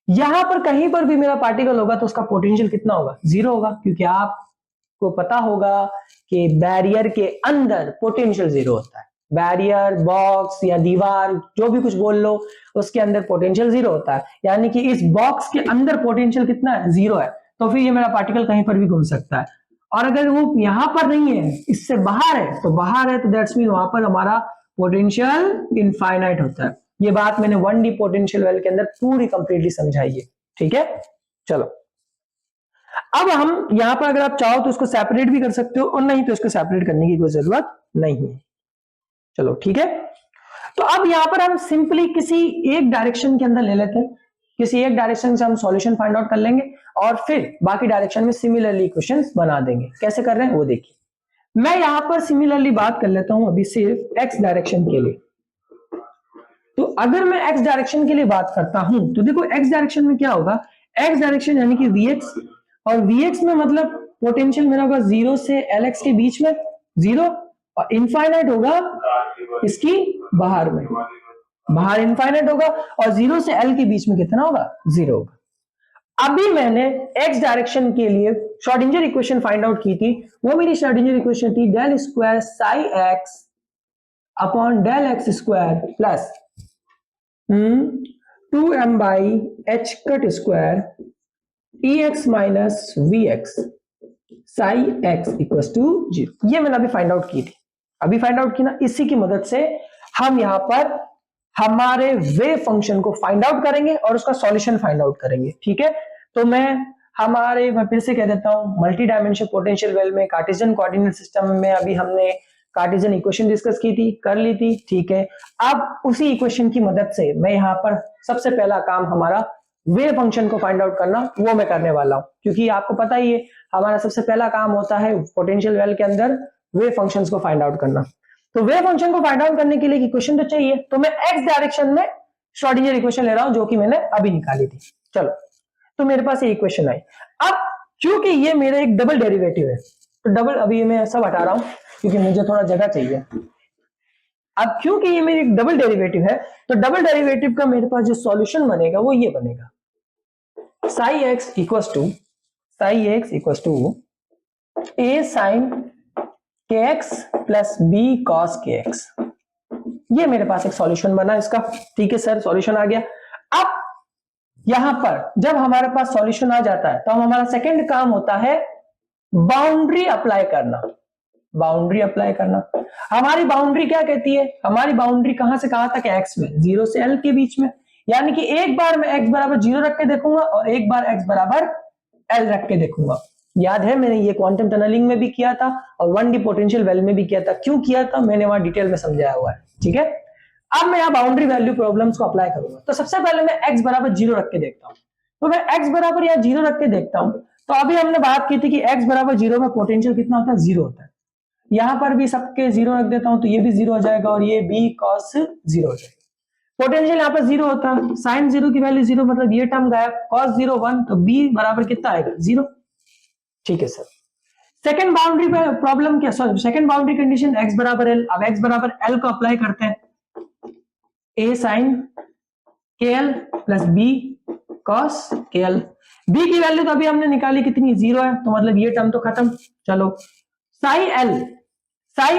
यहां पर कहीं पर भी मेरा पार्टिकल होगा तो उसका पोटेंशियल कितना होगा, 0 होगा, क्योंकि आपको पता होगा कि बैरियर के अंदर पोटेंशियल 0 होता है। बैरियर, बॉक्स या दीवार, जो भी कुछ बोल लो, उसके अंदर पोटेंशियल 0 होता है, यानी कि इस बॉक्स के अंदर पोटेंशियल कितना है, 0 है। तो फिर ये मेरा पार्टिकल कहीं पर भी घूम सकता है। और अगर वो यहां पर नहीं है, इससे बाहर है, तो बाहर है तो दैट्स मीन वहां पर हमारा पोटेंशियल इनफाइनाइट होता है। ये बात मैंने 1D पोटेंशियल वेल के अंदर पूरी कंप्लीटली समझाई है, ठीक है। चलो, अब हम यहां पर अगर आप चाहो तो उसको सेपरेट भी कर सकते हो और नहीं तो इसको सेपरेट करने की कोई जरूरत नहीं है। चलो ठीक है। तो अब यहां पर हम सिंपली किसी एक डायरेक्शन के अंदर ले लेते हैं, किसी एक डायरेक्शन से हम सॉल्यूशन फाइंड आउट कर लेंगे और फिर बाकी डायरेक्शन में सिमिलरली इक्वेशंस बना देंगे। कैसे कर रहे हैं वो देखिए। मैं यहां पर सिमिलरली बात कर लेता हूं अभी सिर्फ एक्स डायरेक्शन के लिए। तो अगर मैं एक्स डायरेक्शन के लिए बात करता हूं तो देखो एक्स डायरेक्शन में क्या होगा, एक्स डायरेक्शन यानी कि वीएक्स, और वीएक्स में मतलब पोटेंशियल मेरा होगा 0 से एलएक्स के बीच में 0 और इनफाइनाइट होगा इसकी बाहर में, बाहर इनफाइनाइट होगा, और 0 से एल के बीच में कितना होगा, 0 होगा। अभी मैंने एक्स डायरेक्शन के लिए श्रोडिंगर इक्वेशन फाइंड आउट की थी, वो मेरी श्रोडिंगर इक्वेशन थी del square psi x upon del x square plus 2m by h cut square E x minus V x psi x equal to 0। ये मैंने अभी फाइंड आउट की थी। अभी फाइंड आउट की ना, इसी की मदद से हम यहां पर हमारे वेव फंक्शन को फाइंड आउट करेंगे और उसका सॉल्यूशन फाइंड आउट करेंगे। ठीक है, तो मैं फिर से कह देता हूं, मल्टी डायमेंशनल पोटेंशियल वेल में कार्टेशियन कोऑर्डिनेट सिस्टम में अभी हमने कार्टेशियन इक्वेशन डिस्कस की थी, कर ली थी। ठीक है, अब उसी इक्वेशन की मदद से मैं यहां पर सबसे पहला काम हमारा वेव फंक्शन को फाइंड आउट करना वो मैं करने वाला हूं, क्योंकि आपको पता ही है हमारा सबसे पहला काम होता है पोटेंशियल वेल के अंदर वेव फंक्शंस को फाइंड आउट करना। तो वेव फंक्शन को फाइंड आउट करने के लिए इक्वेशन तो चाहिए, तो मैं एक्स डायरेक्शन में श्रोडिंगर इक्वेशन ले रहा हूं जो कि मैंने अभी निकाली थी। चलो, तो मेरे पास ये इक्वेशन आई। अब क्योंकि ये मेरा एक डबल डेरिवेटिव है, तो डबल, अभी मैं सब हटा रहा हूं क्योंकि मुझे थोड़ा जगह चाहिए। अब क्योंकि ये मेरी एक डबल डेरिवेटिव है, तो डबल डेरिवेटिव का मेरे पास जो सॉल्यूशन बनेगा वो ये बनेगा, psi x equals to A sine k x plus B cos k x. ये मेरे पास एक सॉल्यूशन बना इसका। ठीक है सर, सॉल्यूशन आ गया। अब यहां पर जब हमारे पास सॉल्यूशन आ जाता है तो हमारा सेकंड काम होता है बाउंड्री अप्लाई करना। बाउंड्री अप्लाई करना, हमारी बाउंड्री क्या कहती है? हमारी बाउंड्री कहां से कहां तक है? एक्स में, 0 से l के बीच में। यानी कि एक बार मैं x बराबर 0 रख के देखूंगा और एक बार x बराबर l रख के देखूंगा। याद है मैंने ये क्वांटम टनलिंग में भी किया था और 1D पोटेंशियल वेल में भी किया था। क्यों किया था मैंने वहां डिटेल में समझाया हुआ है। ठीक है, अब मैं यहाँ बाउंड्री वैल्यू प्रॉब्लम्स को अप्लाई करूंगा। तो सबसे पहले मैं x बराबर 0 रख के देखता हूं। तो मैं x बराबर यहाँ 0 रख के देखता हूं। तो अभी हमने बात की थी कि x बराबर 0 में पोटेंशियल कितना होता है? 0 होता है। यहां पर भी सबके 0 रख देता हूं तो ये भी 0 हो जाएगा और ये b cos 0 हो जाएगा। पोटेंशियल यहाँ पर 0 होता है, साइन 0 की वैल्यू 0, मतलब ये टर्म गायब, cos 0 1, तो b बराबर कितना आएगा? 0। ठीक है सर, सेकंड बाउंड्री प्रॉब्लम क्या, sorry second boundary condition x बराबर l। अब x बराबर l को अप्लाई करते हैं, a sine kl plus b cos kl। b की वैल्यू तो अभी हमने निकाली, कितनी? 0 है, तो मतलब ये टर्म तो खत्म। चलो, साई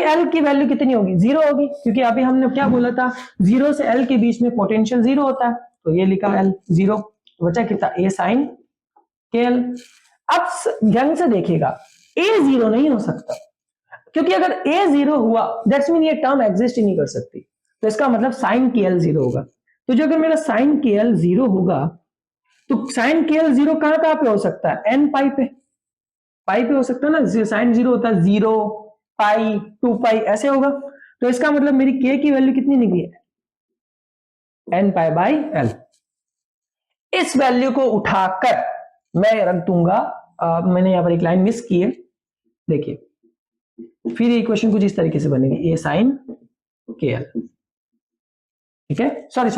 एल की वैल्यू कितनी होगी? 0 होगी, क्योंकि अभी हमने क्या बोला था, 0 से l के बीच में पोटेंशियल 0 होता है, तो ये लिखा l 0। बचा कितना? a साइन के एल। अब ढंग से देखिएगा, a 0 नहीं हो सकता, क्योंकि अगर a 0 हुआ दैट्स मीन ये टर्म एग्जिस्ट ही नहीं कर सकती। तो इसका मतलब साइन के एल 0 होगा। तो जो अगर मेरा साइन के एल 0 होगा तो साइन के एल 0 कहां पे हो सकता है? n पाई पे हो सकता है ना। साइन 0 होता है 0 पाई 2 पाई ऐसे होगा। तो इसका मतलब मेरी k की वैल्यू कितनी निकली है? n pi by l। इस वैल्यू को उठाकर मैं रख दूंगा, मैंने यहां पर एक लाइन मिस की है, देखिए, फिर ये इक्वेशन कुछ इस तरीके से बनेगी, a साइन के एल। ठीक है, सॉरी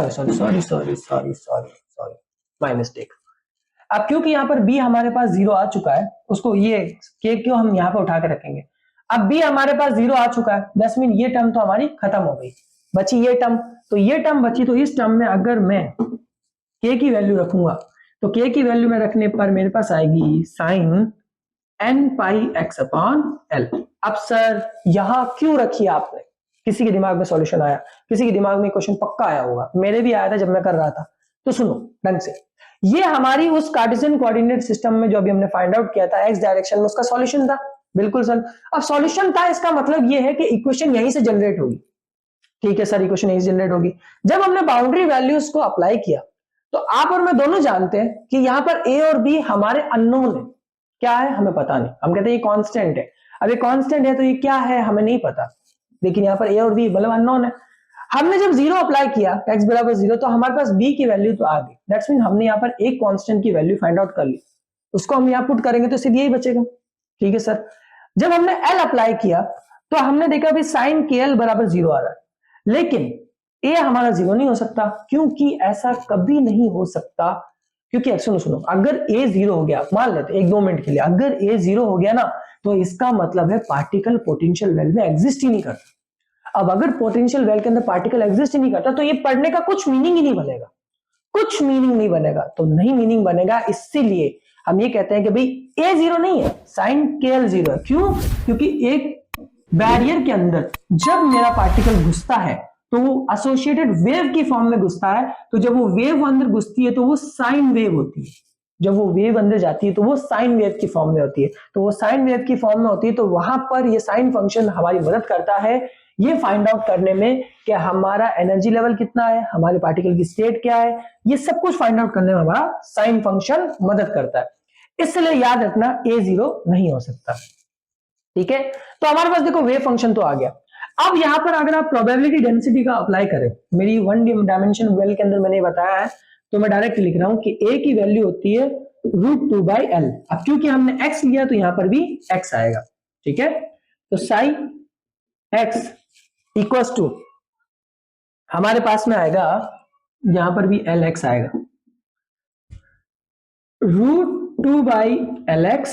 माय मिस्टेक। अब क्योंकि यहां पर b हमारे पास 0 आ चुका है, उसको ये k क्यों हम यहां पर उठा के रखेंगे। अब b हमारे पास 0 आ चुका है, 10 मिनट ये टर्म तो हमारी खत्म हो गई, बची ये टर्म। तो ये टर्म बची, तो इस टर्म में अगर मैं k की वैल्यू रखूंगा तो k की वैल्यू में रखने पर मेरे पास आएगी साइन n पाई x अपॉन l। अब सर यहां क्यों रखी आपने? किसी के दिमाग में सॉल्यूशन आया, किसी के दिमाग में क्वेश्चन पक्का आया होगा, मेरे भी आया था जब मैं कर रहा था। तो सुनो ढंग से, ये हमारी उस कार्टेशियन कोऑर्डिनेट सिस्टम में जो अभी हमने फाइंड आउट किया था x डायरेक्शन में, उसका सॉल्यूशन था। बिल्कुल सर, अब सॉल्यूशन था, इसका मतलब ये है कि इक्वेशन यहीं से जनरेट होगी। ठीक है सर, इक्वेशन यहीं से जनरेट होगी। जब हमने बाउंड्री वैल्यूज को अप्लाई किया तो आप और मैं दोनों जानते हैं कि यहां पर a और b हमारे अननोन है। क्या है? हमें पता नहीं। हम कहते हैं ये कांस्टेंट है। अब ये कांस्टेंट है तो ये क्या है हमें नहीं पता, लेकिन यहाँ पर a और b मतलब अननोन है। हमने जब 0 अप्लाई किया, x बराबर 0, तो हमारे पास b की वैल्यू तो आ गई। दैट्स मीन हमने यहाँ पर एक कांस्टेंट की वैल्यू फाइंड आउट कर ली, उसको हम यहाँ पुट करेंगे तो सिर्फ यही बचेगा। ठीक है सर, जब हमने l अप्लाई किया तो हमने देखा भी साइन के एल बराबर 0 आ रहा है, लेकिन a हमारा 0 नहीं हो सकता। क्योंकि ऐसा कभी नहीं हो सकता, क्योंकि सुनो, अगर a 0 हो गया, मान लेते 1-2 मिनट के लिए, अगर a 0 हो गया ना, तो इसका मतलब है पार्टिकल पोटेंशियल वेल में एग्जिस्ट ही नहीं करता। अब अगर पोटेंशियल वेल के अंदर पार्टिकल एग्जिस्ट ही नहीं करता तो ये पढ़ने का कुछ मीनिंग ही नहीं बनेगा, कुछ मीनिंग नहीं बनेगा। तो नहीं मीनिंग बनेगा, इसीलिए हम ये कहते हैं कि भाई a 0 नहीं है, साइन के एल 0 है। क्यों? क्योंकि एक बैरियर के अंदर जब मेरा पार्टिकल घुसता है तो वो एसोसिएटेड वेव की फॉर्म में घुसता है, तो जब वो वेव अंदर घुसती है तो वो साइन वेव होती है। जब वो वेव अंदर जाती है तो वो साइन वेव की फॉर्म में होती है, तो वो साइन वेव की फॉर्म में होती है, तो वहां पर ये साइन फंक्शन हमारी मदद करता है ये फाइंड आउट करने में कि हमारा एनर्जी लेवल कितना है, हमारे पार्टिकल की स्टेट क्या है, ये सब कुछ फाइंड आउट करने में हमारा साइन फंक्शन मदद करता है। इसलिए याद रखना A0 नहीं हो सकता। ठीक है, तो हमारे पास देखो वेव फंक्शन तो आ गया। अब यहां पर अगर आप प्रोबेबिलिटी डेंसिटी का अप्लाई करें, मेरी वन डायमेंशन वेल के अंदर मैंने बताया है, तो मैं डायरेक्ट लिख रहा हूं कि A की वैल्यू होती है √2/L। अब क्योंकि हमने x लिया तो यहां पर भी x आएगा। ठीक है, तो साई x इक्वल्स टू हमारे पास में आएगा, यहां पर भी LX आएगा, √2/LX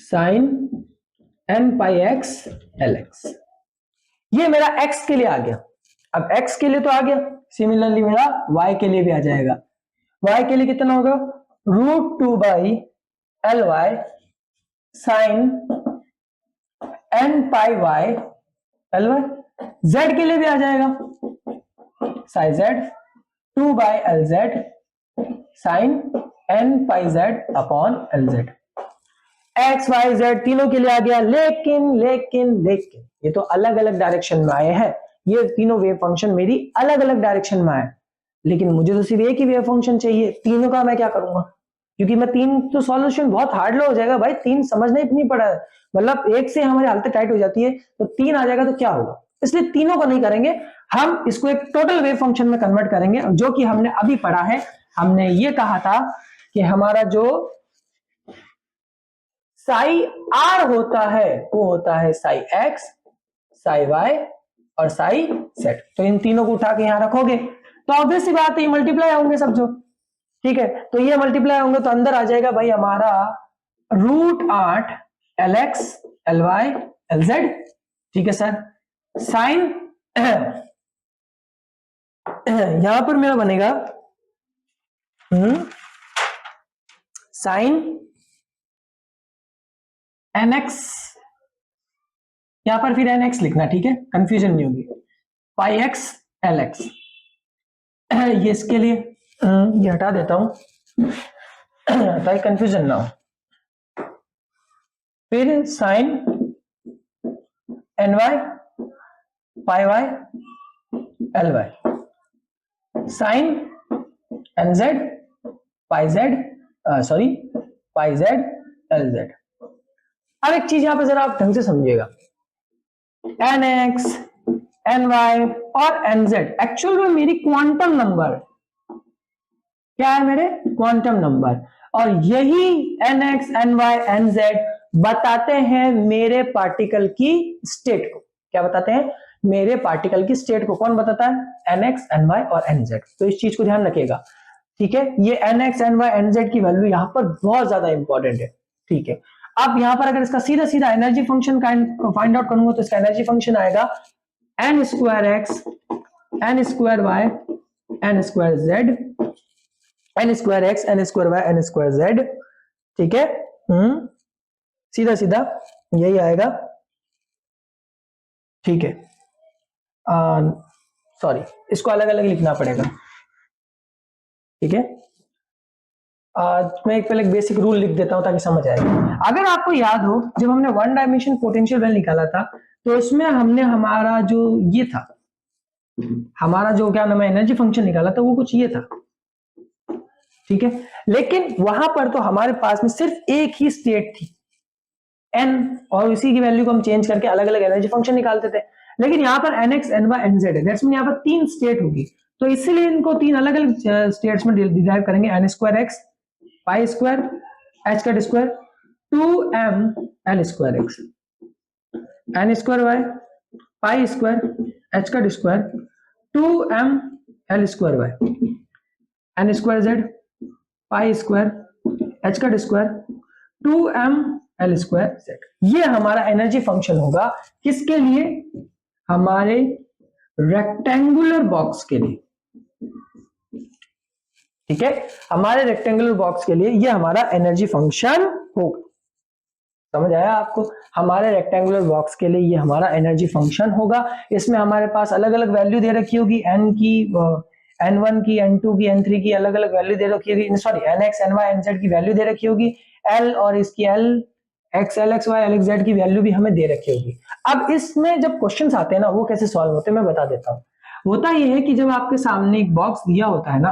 sign n πx LX। ये मेरा x के लिए आ गया। अब x के लिए तो आ गया, सिमिलरली मेरा y के लिए भी आ जाएगा। y के लिए कितना होगा, √2/Ly sign n πy Ly। z के लिए भी आ जाएगा, psi z 2/Lz sine n πz upon Lz। X Y z तीनों के लिए आ गया, लेकिन लेकिन लेकिन ये तो अलग अलग डायरेक्शन में आए हैं, ये तीनों वेव फंक्शन मेरी अलग अलग डायरेक्शन में आए, लेकिन मुझे तो सिर्फ एक ही वेव फंक्शन चाहिए, तीनों का मैं क्या करूंगा, क्योंकि मैं तीन तो सॉल्यूशन बहुत हार्ड हो जाएगा भाई, तीन समझना ही नहीं पड़ा है, मतलब एक से हमारी हालत टाइट हो जाती है, तो तीन आ जाएगा तो क्या होगा, इसलिए तीनों को नहीं करेंगे, हम इसको एक टोटल वेव फंक्शन में कन्वर्ट करेंगे, जो कि हमने अभी पढ़ा है। हमने ये कहा था कि हमारा जो साई आर होता है वो होता है साई एक्स, साई वाई और साई जेड। तो इन तीनों को उठा के यहां रखोगे तो ऑब्वियस सी बात है ये मल्टीप्लाई होंगे सब जो, ठीक है, तो ये मल्टीप्लाई होंगे तो अंदर आ जाएगा भाई हमारा √8 LX LY LZ। ठीक है सर, साइन यहां पर मेरा बनेगा साइन NX, यहां पर फिर NX लिखना, ठीक है, कंफ्यूजन नहीं होगी, πx LX। ये इसके लिए ये हटा देता हूं ताकि कंफ्यूजन ना हो। फिर sine NY πy LY sine NZ πz πz LZ। अब एक चीज यहां पे जरा आप ढंग से समझिएगा, NX NY और NZ एक्चुअल में मेरी क्वांटम नंबर क्या है, मेरे क्वांटम नंबर, और यही NX NY NZ बताते हैं मेरे पार्टिकल की स्टेट को। क्या बताते हैं, मेरे पार्टिकल की स्टेट को कौन बताता है, NX NY और NZ। तो इस चीज को ध्यान रखिएगा, ठीक है, ये NX NY NZ की वैल्यू यहां पर बहुत ज्यादा इंपॉर्टेंट है। ठीक है, अब यहां पर अगर इसका सीधा सीधा एनर्जी फंक्शन फाइंड आउट करूंगा तो इसका एनर्जी फंक्शन आएगा n²x n²y n²z n²x n²y n²z। ठीक है, सीधा सीधा यही आएगा। ठीक है, सॉरी इसको अलग अलग लिखना पड़ेगा। ठीक है, मैं एक पहले बेसिक रूल लिख देता हूं ताकि समझ आए। अगर आपको याद हो जब हमने वन डायमेंशन पोटेंशियल वेल निकाला था तो इसमें हमने हमारा जो ये था, हमारा जो क्या नाम है एनर्जी फंक्शन निकाला था वो कुछ ये था। ठीक है, लेकिन वहां पर तो हमारे पास में सिर्फ एक ही स्टेट थी n, और उसी की वैल्यू को हम चेंज करके अलग अलग एनर्जी फंक्शन निकालते थे, लेकिन यहाँ पर NX NY NZ है, दैट्स मीन यहाँ पर तीन स्टेट होगी, तो इसीलिए इनको तीन अलग अलग स्टेट्स में डिराइव करेंगे, n²x π² h² 2m l²x n²y π² h² 2m l²y n²z π² h² 2m l²z। ये हमारा एनर्जी फंक्शन होगा किसके लिए, हमारे रेक्टेंगुलर बॉक्स के लिए। ठीक है, हमारे रेक्टेंगुलर बॉक्स के लिए ये हमारा एनर्जी फंक्शन होगा। समझ आया आपको, हमारे रेक्टेंगुलर बॉक्स के लिए ये हमारा एनर्जी फंक्शन होगा। इसमें हमारे पास अलग अलग वैल्यू दे रखी होगी, n की n1 की, n2 की, n3 की अलग अलग वैल्यू दे रखी होगी, सॉरी nx, ny, nz की वैल्यू दे रखी होगी, l और इसकी l x, lx, y, lx, z की वैल्यू भी हमें दे रखी होगी। अब इसमें जब क्वेश्चंस आते हैं ना, वो कैसे सॉल्व होते हैं मैं बता देता हूँ। होता यह है कि जब आपके सामने एक बॉक्स दिया होता है ना,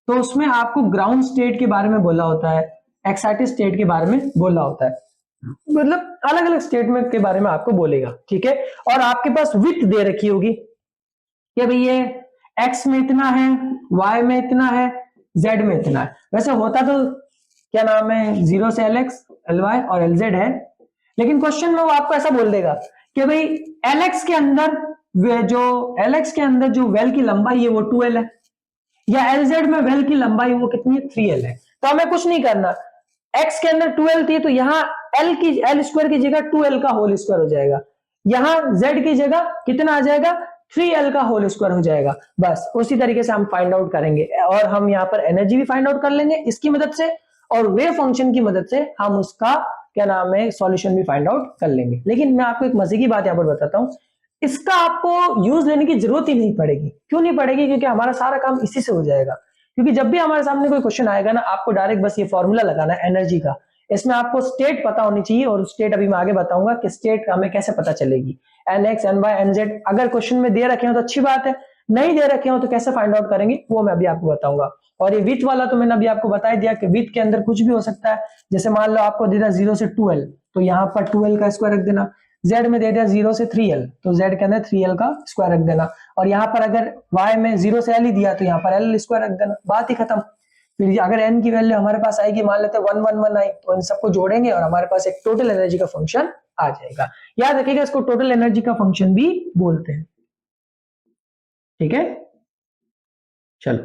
तो उसमें आपको ग्राउंड स्टेट के बारे में बोला होता है, एक्साइटेड स्टेट के बारे में बोला होता है, मतलब अलग अलग स्टेट में के बारे में आपको बोलेगा, ठीक है। और आपके पास विड्थ दे रखी होगी कि भाई ये x में इतना है, y में इतना है, z में इतना है। वैसे होता तो क्या नाम है 0 से lx, ly और lz है, लेकिन क्वेश्चन में वो आपको ऐसा बोल देगा कि भाई lx के अंदर जो वेल की लंबाई है वो 2l है, या lz में वेल की लंबाई वो कितनी है 3l है। तो हमें कुछ नहीं करना, x के अंदर 2l थी तो यहाँ l स्क्वायर की जगह 2l का होल स्क्वायर हो जाएगा, यहाँ z की जगह कितना आ जाएगा 3l का होल स्क्वायर हो जाएगा। बस उसी तरीके से हम फाइंड आउट करेंगे, और हम यहाँ पर एनर्जी भी फाइंड आउट कर लेंगे इसकी मदद से, और वेव फंक्शन की मदद से हम उसका क्या नाम है सॉल्यूशन भी फाइंड आउट कर लेंगे। लेकिन मैं आपको एक मजे की बात यहाँ पर बताता हूँ, इसका आपको यूज लेने की जरूरत ही नहीं पड़ेगी। क्यों नहीं पड़ेगी? क्योंकि हमारा सारा काम इसी से हो जाएगा। क्योंकि जब भी हमारे सामने कोई क्वेश्चन आएगा ना, आपको डायरेक्ट बस ये फॉर्मूला लगाना है एनर्जी का। इसमें आपको स्टेट पता होनी चाहिए, और स्टेट अभी मैं आगे बताऊंगा कि स्टेट हमें कैसे पता चलेगी। nx, ny, nz अगर क्वेश्चन में दे रखे हो तो अच्छी बात है, नहीं दे रखे हो तो कैसे फाइंड आउट करेंगे वो मैं अभी आपको बताऊंगा। और ये विथ वाला तो मैंने अभी आपको बता ही दिया कि विथ के अंदर कुछ भी हो सकता है। जैसे मान लो आपको दे दिया 0 से 2l, तो यहाँ पर 2l का स्क्वायर रख देना। z में दे दिया 0 से 3l, तो z के अंदर 3l का स्क्वायर रख देना। और यहाँ पर अगर y में 0 से l ही दिया तो यहाँ पर l स्क्वायर रख देना, बात ही खत्म। फिर अगर n की वैल्यू हमारे पास आएगी, मान लेते हैं 1 1 1 आई, तो इन सबको जोड़ेंगे और हमारे पास एक टोटल एनर्जी का फंक्शन आ जाएगा। याद रखिएगा इसको टोटल एनर्जी का फंक्शन भी बोलते हैं, ठीक है। चलो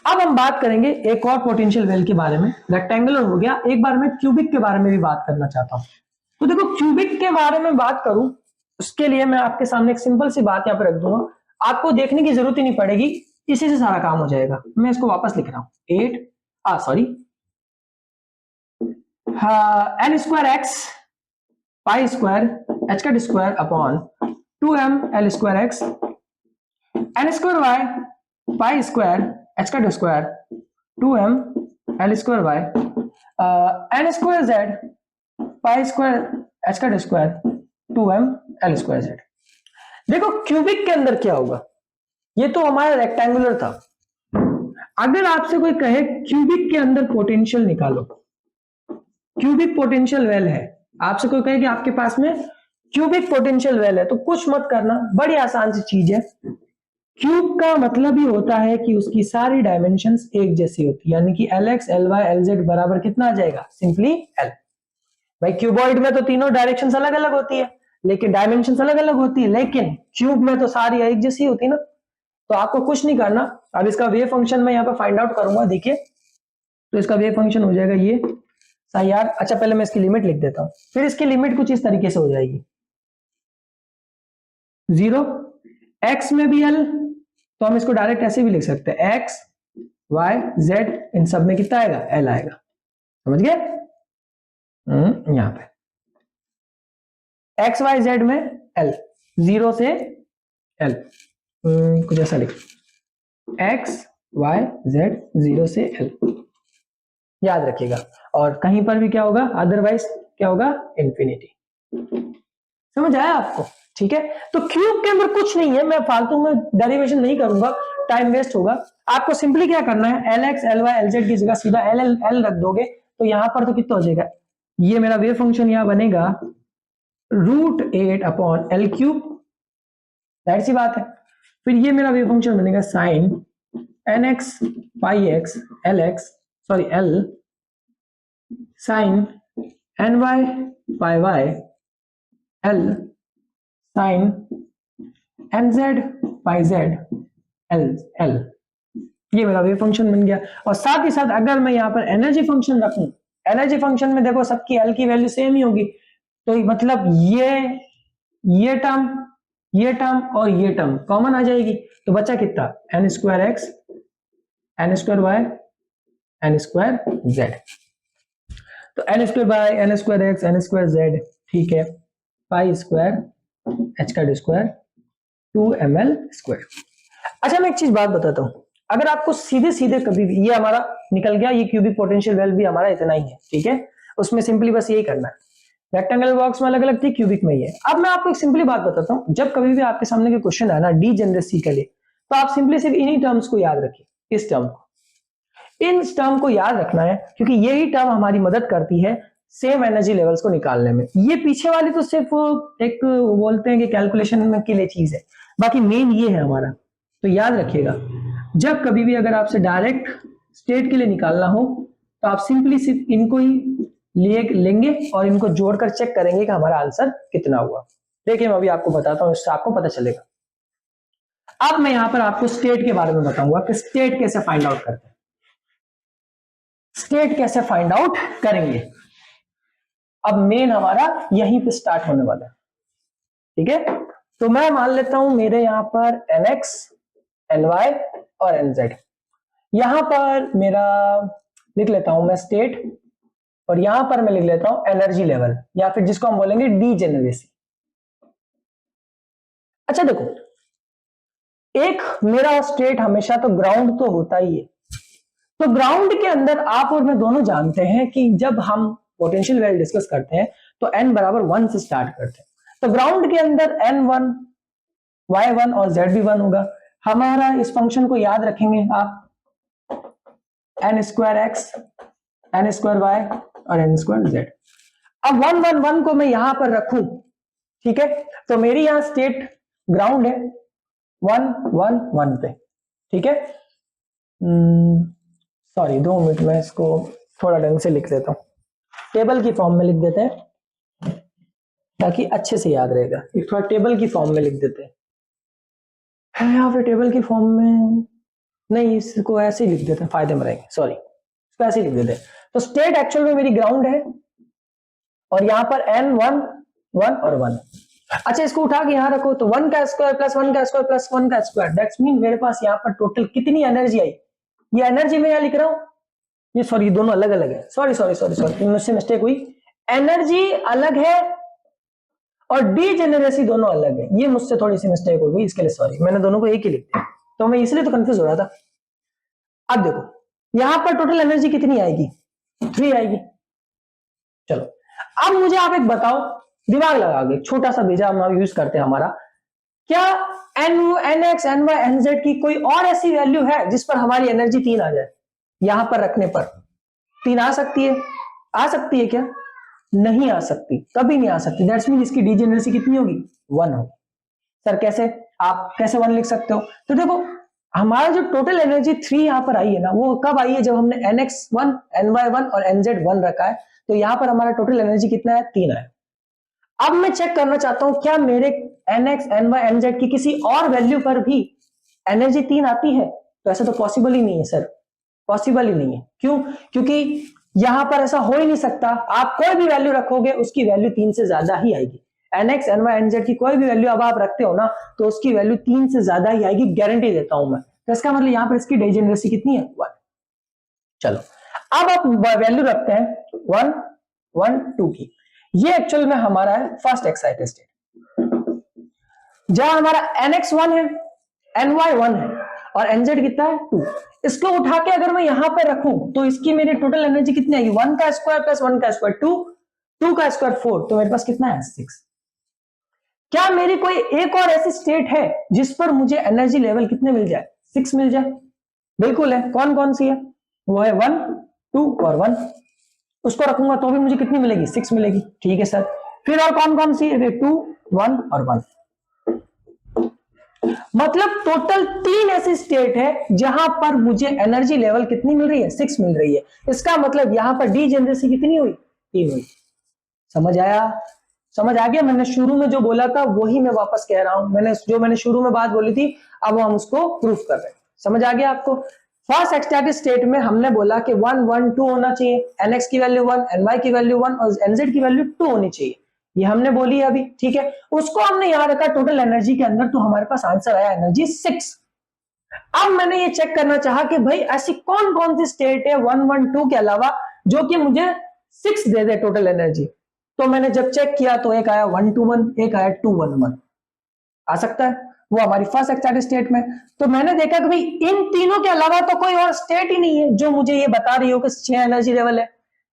अब हम बात करेंगे एक और पोटेंशियल वेल के बारे में। रेक्टेंगुलर हो गया, एक बार मैं क्यूबिक के बारे में भी बात करना चाहता हूं। तो देखो क्यूबिक के बारे में बात करूं, उसके लिए मैं आपके सामने एक सिंपल सी बात यहाँ पे रख दूंगा, आपको देखने की जरूरत ही नहीं पड़ेगी, इसी से सारा काम हो जाएगा। मैं इसको वापस लिख रहा हूं, N square X pi square H का square upon 2m L square X, N square Y pi square H का square 2m L square Y, N square Z pi square H का square 2m L square Z. देखो क्यूबिक के अंदर क्या होगा, ये तो हमारा रेक्टेंगुलर था। अगर आपसे कोई कहे क्यूबिक के अंदर पोटेंशियल निकालो, क्यूबिक पोटेंशियल वेल है, आपसे कोई कहे कि आपके पास में क्यूबिक पोटेंशियल वेल है, तो कुछ मत करना, बड़ी आसान सी चीज है। क्यूब का मतलब ही होता है कि उसकी सारी डायमेंशंस एक जैसी होती है, यानी कि Lx, Ly, Lz बराबर कितना आ जाएगा, सिंपली L। भाई क्यूबॉइड में तो तीनों डायरेक्शंस अलग अलग होती है, लेकिन डायमेंशंस अलग अलग होती है, लेकिन क्यूब में तो सारी एक जैसी होती है ना। तो आपको कुछ नहीं करना। अब इसका वेव फंक्शन मैं यहाँ पे फाइंड आउट करूंगा, देखिए। तो इसका वेव फंक्शन हो जाएगा ये सही यार। अच्छा पहले मैं इसकी लिमिट लिख देता हूं, फिर इसकी लिमिट कुछ इस तरीके से हो जाएगी, 0 x में भी L, तो हम इसको डायरेक्ट ऐसे भी लिख सकते हैं, x y z इन सब में कितना आएगा, L आएगा। समझ गए? यहां पे x y z में L, 0 से L, कुछ ऐसा लिख, x y z 0 से L, याद रखिएगा। और कहीं पर भी क्या होगा, अदरवाइज क्या होगा, इंफिनिटी। समझ आया आपको? ठीक है। तो क्यूब के अंदर कुछ नहीं है, मैं फालतू में डेरिवेशन नहीं करूंगा, टाइम वेस्ट होगा। आपको सिंपली क्या करना है, Lx, Ly, Lz की जगह सीधा L रख दोगे, तो यहां पर तो कितना हो जाएगा, ये मेरा वेव फंक्शन यहां बनेगा √8 अपॉन L क्यूब, जाहिर सी बात है। फिर ये मेरा वेव फंक्शन बनेगा साइन nx पाई x L साइन ny पाई y L साइन nz पाई z L। ये मेरा वेव फंक्शन बन गया। और साथ ही साथ अगर मैं यहाँ पर एनर्जी फंक्शन रखूं, एनर्जी फंक्शन में देखो सबकी L की वैल्यू सेम ही होगी, तो मतलब ये टर्म और ये टर्म कॉमन आ जाएगी, तो बचा कितना, n square x n square y n square z. तो n square y n square x n square z, ठीक है, पाई स्क्वायर h का स्क्वायर 2ml स्क्वायर। अच्छा मैं एक चीज बात बताता हूँ, अगर आपको सीधे सीधे कभी भी ये हमारा निकल गया, ये क्यूबिक पोटेंशियल वेल भी हमारा इतना ही है, ठीक है, उसमें सिंपली बस यही करना है, रेक्टेंगल बॉक्स में अलग अलग थी, क्यूबिक में ही है। अब मैं आपको एक सिंपली बात बताता हूँ, जब कभी भी आपके सामने कोई क्वेश्चन है ना डीजेनरेसी के लिए, तो आप सिंपली सिर्फ इन्हीं टर्म्स को याद रखिए, इस टर्म को, इन टर्म को याद रखना है, क्योंकि यही टर्म हमारी मदद करती है सेम एनर्जी लेवल्स को निकालने में। ये पीछे वाली तो सिर्फ एक बोलते हैं कि कैलकुलेशन में के लिए चीज है, बाकी मेन ये है हमारा। तो याद रखिएगा, जब कभी भी अगर आपसे डायरेक्ट स्टेट के लिए निकालना हो, तो आप सिंपली सिर्फ इनको ही लेंगे और इनको जोड़कर चेक करेंगे कि हमारा आंसर कितना हुआ। देखिए मैं अभी आपको बताता हूं, इससे आपको पता चलेगा। अब मैं यहां पर आपको स्टेट के बारे में बताऊंगा कि स्टेट कैसे फाइंड आउट करते हैं, स्टेट कैसे फाइंड आउट करेंगे। अब मेन हमारा यहीं पे स्टार्ट होने वाला है, ठीक है। तो मैं मान लेता हूं मेरे यहां पर nx ny और nz, यहां पर मेरा लिख लेता हूं मैं स्टेट, और यहां पर मैं लिख लेता हूं एनर्जी लेवल, या फिर जिसको हम बोलेंगे डीजेनरेसी। अच्छा देखो, एक मेरा स्टेट हमेशा तो ग्राउंड तो होता ही है, तो ग्राउंड के अंदर आप और मैं दोनों जानते हैं कि जब हम पोटेंशियल वेल डिस्कस करते हैं तो n बराबर 1 से स्टार्ट करते हैं, तो ग्राउंड के अंदर n1 y1 और z भी 1 होगा। हमारा इस फंक्शन को याद रखेंगे आप, n square x, n square y और n स्क्वायर जेड। अब 1 1 1 को मैं यहां पर रखूं, ठीक है, तो मेरी यहां स्टेट ग्राउंड है 1 1 1 पे, ठीक है। सॉरी 2 मिनट में इसको थोड़ा ढंग से लिख देता हूं, टेबल की फॉर्म में लिख देते हैं ताकि अच्छे से याद रहेगा। एक थोड़ा टेबल की फॉर्म में लिख देते हैं, या फिर टेबल की फॉर्म में नहीं, इसको ऐसे ही लिख देते हैं, फायदे में रहेंगे, सॉरी इसको ऐसे ही लिख देते हैं। तो स्टेट एक्चुअल में मेरी ग्राउंड है, और यहां पर n 1 1 और 1। अच्छा इसको उठा के यहां रखो, तो 1 का स्क्वायर प्लस 1 का स्क्वायर प्लस 1 का स्क्वायर, दैट्स मीन मेरे पास यहां पर टोटल कितनी एनर्जी आई। ये एनर्जी मैं यहां लिख रहा हूं, ये सॉरी दोनों अलग अलग है, सॉरी सॉरी सॉरी सॉरी मुझसे मिस्टेक हुई, एनर्जी अलग है और डीजेनरेसी दोनों अलग है, ये मुझसे थोड़ी सी मिस्टेक हो गई, इसके लिए सॉरी, मैंने दोनों को एक ही लिख दिया, तो मैं इसलिए तो कंफ्यूज हो रहा था। अब देखो यहां पर टोटल एनर्जी कितनी आएगी, 3 आएगी। चलो अब मुझे आप एक बताओ, दिमाग लगा के छोटा सा भेजा हम यूज करते हैं हमारा, क्या nx ny nz की कोई और ऐसी वैल्यू है जिस पर हमारी एनर्जी 3 आ जाए, यहां पर रखने पर 3 आ सकती है, आ सकती है क्या, नहीं आ सकती, कभी नहीं आ सकती। दैट्स मीन इसकी डीजेनरेसी कितनी होगी, 1 होगी। सर कैसे, आप कैसे 1 लिख सकते हो, तो देखो हमारा जो टोटल एनर्जी 3 यहां पर आई है ना, वो कब आई है, जब हमने nx1 ny1 और nz1 रखा है, तो यहां पर हमारा टोटल एनर्जी कितना है, 3 है। अब मैं चेक करना चाहता हूं क्या मेरे nx ny nz की किसी और वैल्यू पर भी एनर्जी 3 आती है, तो ऐसा तो पॉसिबल ही नहीं है सर, पॉसिबल ही नहीं है। क्यों, क्योंकि यहां पर ऐसा हो ही नहीं सकता, आप कोई भी वैल्यू रखोगे उसकी वैल्यू 3 से ज्यादा ही आएगी। nx ny nz की कोई भी वैल्यू अब आप रखते हो ना, तो उसकी वैल्यू 3 से ज्यादा ही आएगी, गारंटी देता हूं मैं। तो इसका मतलब यहां पर इसकी डीजेनरेसी कितनी है, 1। चलो अब आप वैल्यू रखते हैं 1 1 2 की, ये एक्चुअल में हमारा है फर्स्ट एक्साइटेड स्टेट, जहां हमारा nx1 है, ny1 है और nz कितना है, 2। इसको उठा के अगर मैं यहां पर रखूं तो इसकी मेरी टोटल एनर्जी कितनी आएगी, 1 का स्क्वायर प्लस 1 का स्क्वायर 2, 2 का स्क्वायर 4, तो मेरे पास कितना है, 6। क्या मेरी कोई एक और ऐसी स्टेट है जिस पर मुझे एनर्जी लेवल कितने मिल जाए, 6 मिल जाए, बिल्कुल है। कौन कौन सी है, वो है 1 2 और 1, उसको रखूंगा तो भी मुझे कितनी मिलेगी, 6 मिलेगी, ठीक है सर। फिर और कौन कौन सी है, 2 1 और 1, मतलब टोटल 3 ऐसी स्टेट है जहां पर मुझे एनर्जी लेवल कितनी मिल रही है, 6 मिल रही है। इसका मतलब यहां पर डीजेनरेसी कितनी हुई, 3 हुई। समझ आया, समझ आ गया। मैंने शुरू में जो बोला था वही मैं वापस कह रहा हूं, मैंने शुरू में बात बोली थी, अब हम उसको प्रूफ कर रहे हैं। समझ आ गया आपको। फर्स्ट एक्सटेटिक स्टेट में हमने बोला कि 1 1 2 होना चाहिए, nx की वैल्यू 1, ny की वैल्यू 1 और nz की वैल्यू 2 होनी चाहिए, ये हमने बोली है अभी, ठीक है। उसको हमने यहां रखा टोटल एनर्जी के अंदर, तो हमारे पास आंसर आया एनर्जी 6। अब मैंने ये चेक करना चाहा कि भाई ऐसी कौन कौन सी स्टेट है 1 1 2 के अलावा जो कि मुझे 6 दे दे टोटल एनर्जी। तो मैंने जब चेक किया तो एक आया 1 2 1, एक आया 2 1 1। आ सकता है, वो हमारी फर्स्ट एक्साइटेड स्टेट में। तो मैंने देखा कि भाई इन तीनों के अलावा तो कोई और स्टेट ही नहीं है जो मुझे ये बता रही हो कि 6 एनर्जी लेवल है।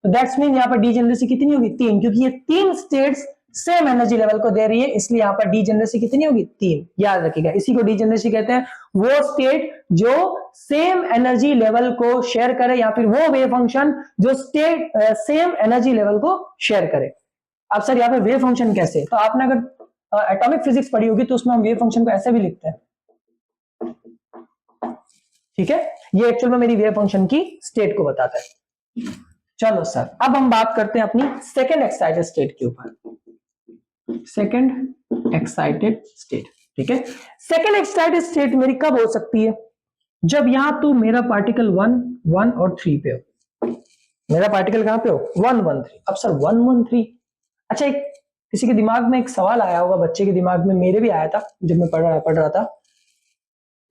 तो दैट्स मीन यहाँ पर डीजेनरेसी कितनी होगी? 3, क्योंकि ये 3 स्टेट्स सेम एनर्जी लेवल को दे रही है, इसलिए यहाँ पर डीजेनरेसी कितनी होगी? 3। याद रखिएगा, इसी को डीजेनरेसी कहते हैं, वो स्टेट जो सेम एनर्जी लेवल को शेयर करे, या फिर वो वेव फंक्शन जो स्टेट सेम एनर्जी लेवल को शेयर करे। अब सर यहाँ पे वेव फंक्शन कैसे? तो आपने अगर एटॉमिक फिजिक्स पढ़ी होगी तो उसमें हम वेव फंक्शन को ऐसे भी लिखते हैं, ठीक है। ये एक्चुअल में मेरी वेव फंक्शन की स्टेट को बताता है। चलो सर, अब हम बात करते हैं अपनी सेकेंड एक्साइटेड स्टेट के ऊपर। सेकेंड एक्साइटेड स्टेट, ठीक है। सेकेंड एक्साइटेड स्टेट मेरी कब हो सकती है? जब यहां तो मेरा पार्टिकल 1, 1 और 3 पे हो। मेरा पार्टिकल कहां पे हो? 1, 1, 3। अब सर 1, 1, 3, अच्छा एक किसी के दिमाग में एक सवाल आया होगा, बच्चे के दिमाग में, मेरे भी आया था जब मैं पढ़ रहा था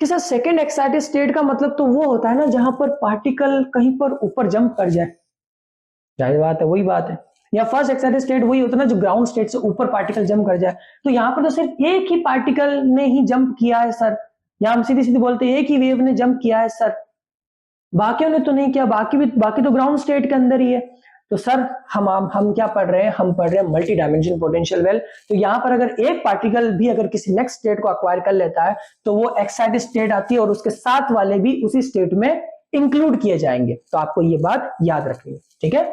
कि सर सेकेंड एक्साइटेड स्टेट का मतलब तो वो होता है ना जहां पर पार्टिकल कहीं पर ऊपर जंप कर जाए। जाहिर बात है, वही बात है। या फर्स्ट एक्साइटेड स्टेट वही होता है ना जो ग्राउंड स्टेट से ऊपर पार्टिकल जंप कर जाए। तो यहाँ पर तो सिर्फ एक ही पार्टिकल ने ही जंप किया है सर, या हम सीधी सीधी बोलते हैं एक ही वेव ने जंप किया है सर, बाकियों ने तो नहीं किया। बाकी तो ग्राउंड स्टेट के अंदर ही है। तो सर हम क्या पढ़ रहे हैं? हम पढ़ रहे हैं मल्टी डायमेंशन पोटेंशियल वेल। तो यहाँ पर अगर एक पार्टिकल भी अगर किसी नेक्स्ट स्टेट को अक्वायर कर लेता है तो वो एक्साइटेड स्टेट आती है और उसके साथ वाले भी उसी स्टेट में इंक्लूड किए जाएंगे। तो आपको ये बात याद रखनी है, ठीक है।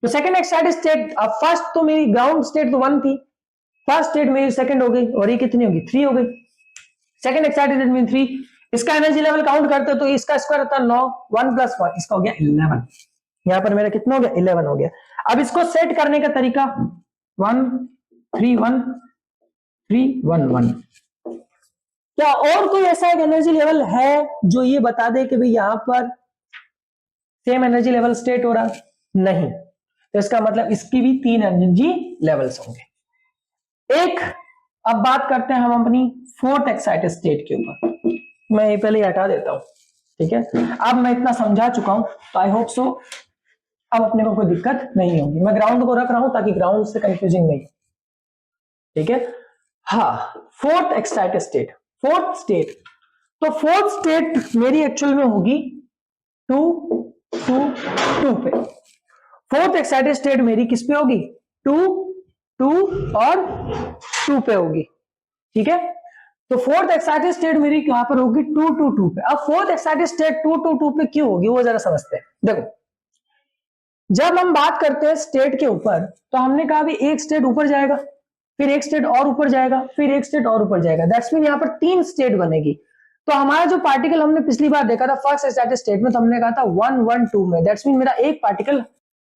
तो सेकंड एक्साइटेड स्टेट, अब फर्स्ट तो मेरी ग्राउंड स्टेट तो 1 थी, फर्स्ट स्टेट मेरी सेकंड हो गई, और ये कितनी होगी? 3 हो गई। सेकंड एक्साइटेड स्टेट में 3, इसका एनर्जी लेवल काउंट करते तो इसका स्क्वायर होता है 9, 1 + 1, इसका हो गया 11। यहां पर मेरा कितना हो गया? 11 हो गया। अब इसको सेट करने का तरीका 1 3 1 3 1 1। क्या और कोई ऐसा एक एनर्जी लेवल है जो ये बता दे कि भाई यहां पर सेम एनर्जी लेवल स्टेट हो रहा? नहीं। तो इसका मतलब इसकी भी 3 एनर्जी लेवल्स होंगे। एक, अब बात करते हैं हम अपनी फोर्थ एक्साइटेड स्टेट के ऊपर। मैं ये पहले हटा देता हूं, ठीक है। अब मैं इतना समझा चुका हूं तो आई होप सो अब अपने को कोई दिक्कत नहीं होगी। मैं ग्राउंड को रख रहा हूं ताकि ग्राउंड से कंफ्यूजिंग नहीं, ठीक है। हाँ, fourth excited state, fourth state, तो फोर्थ स्टेट मेरी एक्चुअल में होगी 2 2 2 पे। फोर्थ एक्साइटेड स्टेट मेरी किस पे होगी? 2 2 और 2 पे होगी, ठीक है। तो फोर्थ एक्साइटेड स्टेट मेरी यहां पर होगी 2 2 2 पे। अब फोर्थ एक्साइटेड स्टेट 2 2 2 पे क्यों होगी वो जरा समझते हैं। देखो, जब हम बात करते हैं स्टेट के ऊपर तो हमने कहा भी एक स्टेट ऊपर जाएगा, फिर एक स्टेट और ऊपर जाएगा, फिर एक स्टेट और ऊपर जाएगा। दैट्स मीन यहाँ पर 3 स्टेट बनेगी। तो हमारा जो पार्टिकल हमने पिछली बार देखा था फर्स्ट एक्साइटेड स्टेट में, तो हमने कहा था 1 1 2 में। दैट्स मीन मेरा एक particle,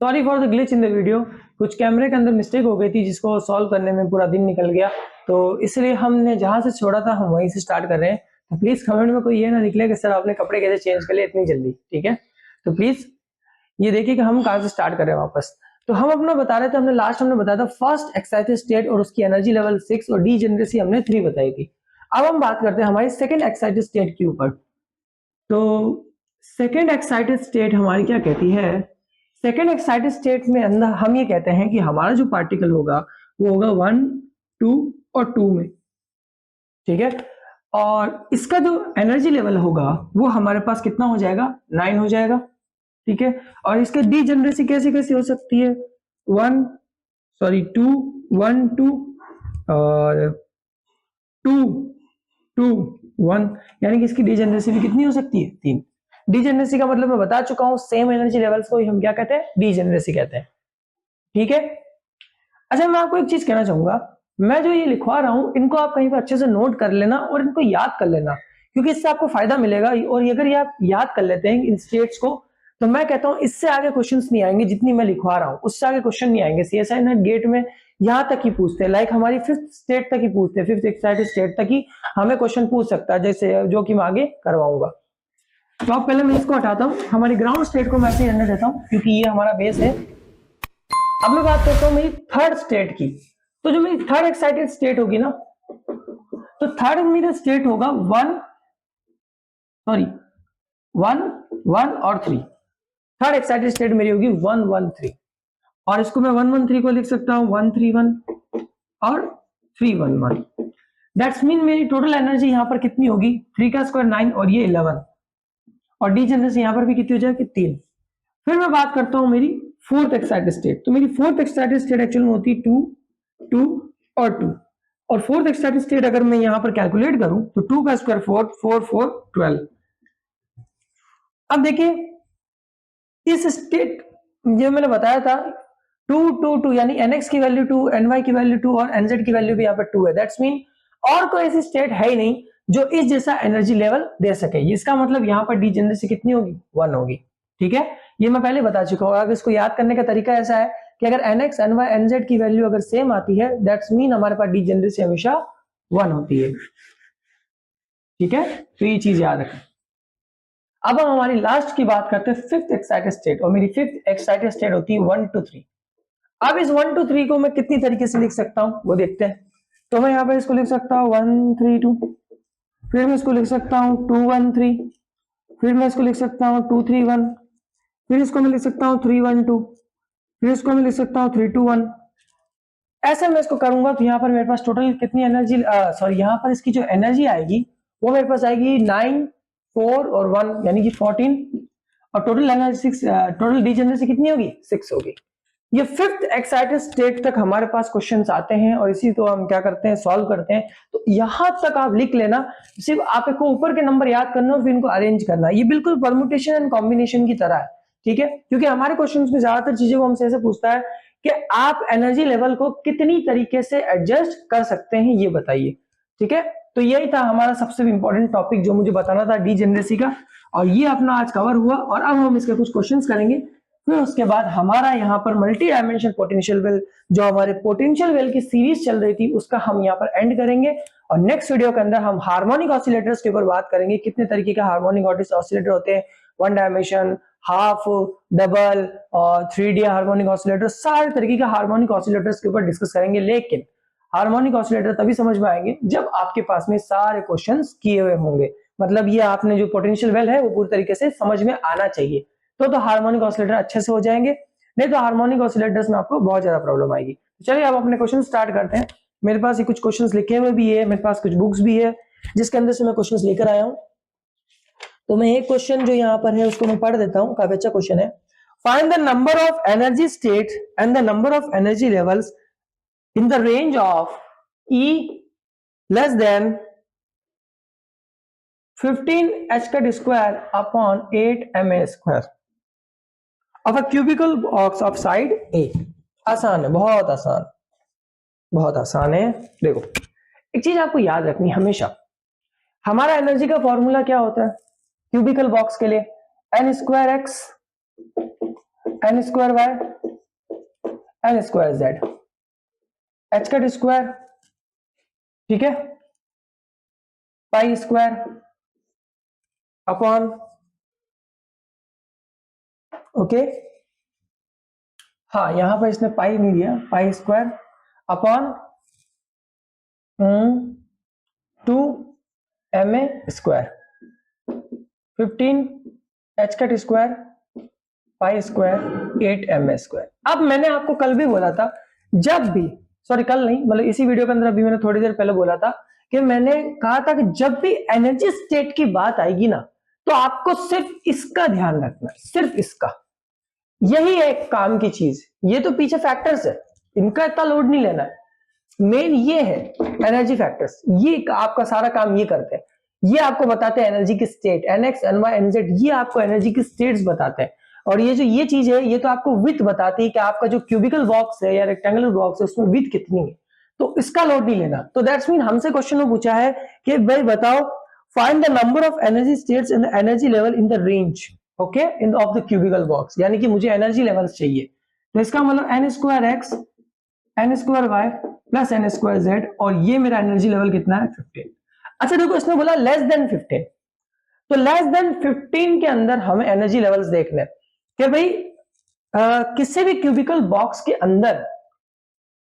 sorry for the glitch in the video, कुछ कैमरे के अंदर मिस्टेक हो गई थी जिसको सॉल्व करने में पूरा दिन निकल गया, तो इसलिए हमने जहां से छोड़ा था हम वहीं से स्टार्ट कर रहे हैं। तो प्लीज कमेंट में कोई ये ना निकले कि सर आपने कपड़े कैसे चेंज कर लिए इतनी जल्दी, ठीक है। तो प्लीज ये देखिए कि हम कहां से स्टार्ट कर रहे हैं वापस। तो हम अपना बता रहे थे, हमने बताया था फर्स्ट एक्साइटेड स्टेट और उसकी एनर्जी लेवल 6 और डीजेनरेसी हमने 3 बताई थी। अब हम बात करते हैं हमारी सेकंड एक्साइटेड स्टेट के ऊपर। तो सेकंड एक्साइटेड स्टेट हमारी क्या कहती है? सेकंड एक्साइटेड स्टेट में अंदर हम ये कहते हैं कि हमारा जो पार्टिकल होगा वो होगा 1 2 और 2 में, ठीक है। और इसका जो एनर्जी लेवल होगा वो हमारे पास कितना हो जाएगा? 9 हो जाएगा, ठीक है। और इसके डीजेनरेसी कैसे कैसे हो सकती है? 2 1 2 और 2 2 1, यानी कि इसकी डीजेनरेसी भी कितनी हो सकती है? 3। डीजेनरेसी का मतलब मैं बता चुका हूं, सेम एनर्जी लेवल्स को हम क्या कहते हैं? डीजेनरेसी कहते हैं, ठीक है। अच्छा, मैं आपको एक चीज कहना चाहूंगा, मैं जो ये लिखवा रहा हूं इनको आप कहीं पर अच्छे से नोट कर लेना और इनको याद कर लेना, क्योंकि इससे आपको फायदा मिलेगा। और अगर ये आप याद कर लेते हैं इन स्टेट्स को तो मैं कहता हूं इससे आगे क्वेश्चंस नहीं आएंगे, जितनी मैं लिखवा रहा हूं उससे आगे क्वेश्चन नहीं आएंगे। सीएसआई नेट गेट में यहां तक ही पूछते हैं, लाइक हमारी फिफ्थ स्टेट तक ही पूछते हैं, फिफ्थ एक्साइटेड स्टेट तक ही हमें क्वेश्चन पूछ सकता है, जैसे जो कि मैं आगे करवाऊंगा। तो अब पहले मैं इसको हटाता हूं, हमारी ग्राउंड स्टेट को मैं ऐसे ही रहने देता हूं क्योंकि ये हमारा बेस है। अब मैं बात करता हूं मेरी थर्ड स्टेट की। तो जो मेरी थर्ड एक्साइटेड स्टेट होगी ना, तो थर्ड मेरा स्टेट होगा 1 1 और 3। थर्ड एक्साइटेड स्टेट मेरी होगी 1 1 3, और इसको मैं 1 1 3 को लिख सकता हूं 1 3 1 और 3 1 1। दैट्स मीन मेरी टोटल एनर्जी यहाँ पर कितनी होगी, 3 का स्क्वायर 9 और ये 11, और डीजेनरेसी यहाँ पर भी कितनी हो जाएगी, 3। फिर मैं बात करता हूँ मेरी फोर्थ एक्साइटेड स्टेट। तो मेरी फोर्थ एक्साइटेड स्टेट एक्चुअल में होती है 2 2 और 2, और फोर्थ एक्साइटेड स्टेट अगर मैं यहाँ पर कैलकुलेट करूं तो 2 का स्क्वायर 4 4 4 12। अब देखिए इस स्टेट जो मैंने बताया था 2 2 2 यानी nx की वैल्यू 2, ny की वैल्यू 2 और nz की वैल्यू भी यहाँ पर 2 है। दैट्स मीन और कोई ऐसी स्टेट है ही नहीं जो इस जैसा एनर्जी लेवल दे सके। इसका मतलब यहाँ पर डीजेनरेसी कितनी होगी, 1 होगी। ठीक है, ये मैं पहले बता चुका हूँ। अगर इसको याद करने का तरीका ऐसा है कि अगर nx ny nz की वैल्यू अगर सेम आती है दैट्स मीन हमारे पास डीजेनरेसी हमेशा 1 होती है। ठीक है, तो ये चीज याद रखें। अब हम हमारी लास्ट की बात करते हैं फिफ्थ एक्साइटेड स्टेट, और मेरी फिफ्थ एक्साइटेड स्टेट होती है 1 2 3। अब इस 1 2 3 को मैं कितनी तरीके से लिख सकता हूं वो देखते हैं। तो मैं यहाँ पर इसको लिख सकता हूँ 1 3 2, फिर मैं इसको लिख सकता हूँ 2 1 3, फिर मैं इसको लिख सकता हूँ 2 3 1, फिर इसको मैं लिख सकता हूँ 3 1 2, फिर इसको मैं लिख सकता हूँ 3 2 1। ऐसे मैं इसको करूंगा तो यहाँ पर मेरे पास टोटल कितनी एनर्जी, सॉरी यहाँ पर इसकी जो एनर्जी आएगी वो मेरे पास आएगी 9 4 और 1 यानी कि 14, और टोटल एनर्जी 6, टोटल डीजेनरेसी कितनी होगी, 6 होगी। ये फिफ्थ एक्साइटेड स्टेट तक हमारे पास क्वेश्चंस आते हैं और इसी को हम क्या करते हैं, सॉल्व करते हैं। तो यहां तक आप लिख लेना, सिर्फ आपको ऊपर के नंबर याद करना और फिर इनको अरेंज करना। ये बिल्कुल परमुटेशन एंड कॉम्बिनेशन की तरह है। ठीक है, क्योंकि हमारे क्वेश्चंस में ज्यादातर चीजें वो हमसे ऐसे पूछता है कि आप एनर्जी लेवल को कितनी तरीके से एडजस्ट कर सकते हैं, ये बताइए। ठीक है, तो यही था हमारा सबसे इंपॉर्टेंट टॉपिक जो मुझे बताना था डीजेनरेसी का, और ये अपना आज कवर हुआ। और अब हम इसके कुछ क्वेश्चंस करेंगे, फिर उसके बाद हमारा यहाँ पर मल्टी डायमेंशन पोटेंशियल वेल, जो हमारे पोटेंशियल वेल की सीरीज चल रही थी, उसका हम यहाँ पर एंड करेंगे। और नेक्स्ट वीडियो के अंदर हम हार्मोनिक ऑसिलेटर्स के ऊपर बात करेंगे, कितने तरीके के हार्मोनिक ऑसिलेटर होते हैं, 1 डायमेंशन, हाफ, डबल और 3D हार्मोनिक ऑसिलेटर, सारे तरीके के हार्मोनिक ऑसिलेटर्स के ऊपर डिस्कस करेंगे। लेकिन हार्मोनिक ऑसिलेटर तभी समझ में आएंगे जब आपके पास में सारे क्वेश्चंस किए हुए होंगे, मतलब ये आपने जो पोटेंशियल वेल है वो पूरी तरीके से समझ में आना चाहिए, तो हार्मोनिक ऑसिलेटर अच्छे से हो जाएंगे। नहीं तो हार्मोनिक ऑसिलेटर्स में आपको बहुत ज्यादा प्रॉब्लम आएगी। चलिए अब अपने क्वेश्चन स्टार्ट करते हैं। मेरे पास ये कुछ क्वेश्चंस लिखे हुए भी है, मेरे पास कुछ बुक्स भी है जिसके अंदर से मैं क्वेश्चंस लेकर आया हूं। तो मैं एक क्वेश्चन जो यहाँ पर है उसको मैं पढ़ देता हूँ, काफी अच्छा क्वेश्चन है। Find the number of energy state and the number of energy levels in the range of E less than 15 h square upon 8 ma square of a cubical box of side A। आसान है, बहुत आसान, बहुत आसान है। देखो एक चीज आपको याद रखनी हमेशा, हमारा एनर्जी का फॉर्मूला क्या होता है क्यूबिकल बॉक्स के लिए, n square x, n square y, n square z, h का स्क्वायर, ठीक है, पाई स्क्वायर अपॉन, ओके, हाँ यहां पर इसने पाई नहीं दिया, pi square upon 2 ma square, 15 h का square, pi square 8 ma square. अब मैंने आपको कल भी बोला था, जब भी, सॉरी कल नहीं, मतलब इसी वीडियो के अंदर अभी मैंने थोड़ी देर पहले बोला था कि मैंने कहा था कि जब भी एनर्जी स्टेट की बात आएगी ना तो आपको सिर्फ इसका ध्यान रखना है, सिर्फ इसका, यही है एक काम की चीज। ये तो पीछे फैक्टर्स है, इनका इतना लोड नहीं लेना है, मेन ये है एनर्जी फैक्टर्स, ये आपका सारा काम ये करते हैं। ये आपको बताते हैं एनर्जी की स्टेट, nx ny nz, ये आपको एनर्जी की स्टेट्स बताते हैं। और ये जो ये चीज है ये तो आपको विड्थ बताती है कि आपका जो क्यूबिकल बॉक्स है या रेक्टेंगुलर बॉक्स है उसमें विड्थ कितनी है, तो इसका लोड नहीं लेना। तो दैट्स मीन हमसे क्वेश्चन में पूछा है कि भाई बताओ find the number of energy states in energy level in the range, okay, in of the cubical box, यानी कि मुझे एनर्जी लेवल्स चाहिए। तो इसका मतलब n square x, n square y plus n square z, और ये मेरा एनर्जी लेवल कितना है, 15। अच्छा देखो इसने बोला लेस देन 15, तो लेस देन 15 के अंदर हमें एनर्जी लेवल्स देखने हैं कि भाई किसी भी क्यूबिकल बॉक्स के अंदर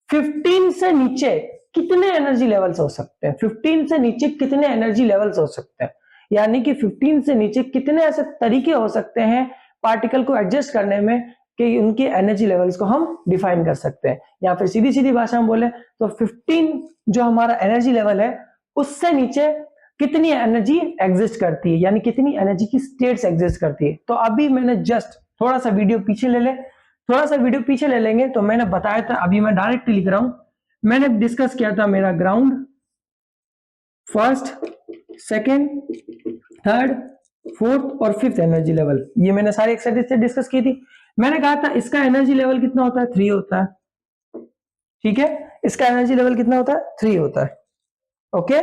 15 से नीचे कितने एनर्जी लेवल्स हो सकते हैं, 15 से नीचे कितने एनर्जी लेवल्स हो सकते हैं, यानी कि 15 से नीचे कितने ऐसे तरीके हो सकते हैं पार्टिकल को एडजस्ट करने में कि उनके एनर्जी लेवल्स को हम डिफाइन कर सकते हैं। या फिर सीधी सीधी भाषा में बोले तो 15 जो हमारा एनर्जी लेवल है उससे नीचे कितनी एनर्जी एग्जिस्ट करती है, यानी कितनी एनर्जी की स्टेट्स एग्जिस्ट करती है। तो अभी मैंने जस्ट थोड़ा सा वीडियो पीछे ले ले, थोड़ा सा वीडियो पीछे ले लेंगे तो मैंने बताया था, अभी मैं डायरेक्ट लिख रहा हूं, मैंने डिस्कस किया था मेरा ground, first, second, third, fourth और फिफ्थ एनर्जी लेवल, ये मैंने सारी एक्सरसाइज से डिस्कस की थी। मैंने कहा था इसका एनर्जी लेवल कितना होता है, 3 होता है, ठीक है, इसका एनर्जी लेवल कितना होता है, 3 होता है। Okay,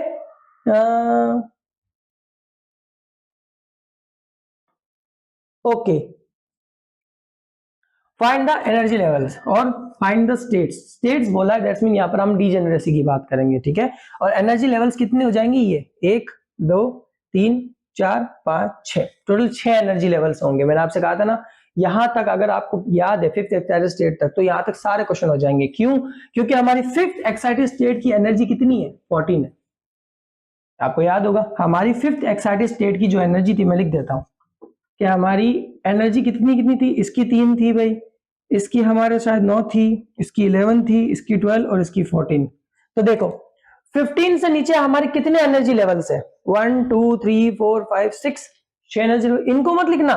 okay, find the energy levels और फाइंड द स्टेट्स। स्टेट्स बोला है, दैट्स मीन यहाँ पर हम डीजेनरेसी की बात करेंगे, ठीक है। और एनर्जी लेवल्स कितने हो जाएंगे, ये 1 2 3 4 5 6, टोटल 6 एनर्जी लेवल्स होंगे। मैंने आपसे कहा था ना, यहां तक अगर आपको याद है फिफ्थ एक्साइटेड स्टेट तक, तो यहां तक सारे क्वेश्चन हो जाएंगे। क्यों? क्योंकि हमारी फिफ्थ एक्साइटेड स्टेट की एनर्जी कितनी है, 14 है। आपको याद होगा हमारी फिफ्थ एक्साइटेड स्टेट की जो एनर्जी थी, मैं लिख देता हूं कि हमारी एनर्जी कितनी कितनी थी, इसकी 3 थी भाई, इसकी हमारे शायद 9 थी, इसकी 11 थी, इसकी 12 और इसकी 14। तो देखो 15 से नीचे हमारे कितने एनर्जी लेवल्स है, 1 2 3 4 5 6, 6 एनर्जी। इनको मत लिखना,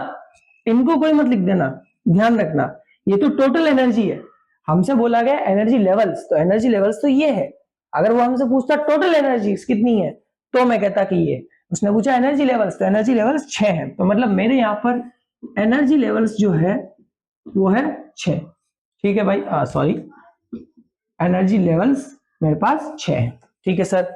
इनको कोई मत लिख देना, ध्यान रखना, ये तो टोटल एनर्जी है। हमसे बोला गया एनर्जी लेवल्स, तो एनर्जी लेवल्स तो ये है। अगर वो हमसे पूछता टोटल एनर्जी कितनी है, तो मैं कहता कि ये। उसने पूछा एनर्जी लेवल्स, तो एनर्जी लेवल्स 6 है, तो मतलब मेरे यहाँ पर एनर्जी लेवल्स जो है वो है 6, ठीक है भाई, सॉरी, एनर्जी लेवल्स मेरे पास 6 है, ठीक है सर।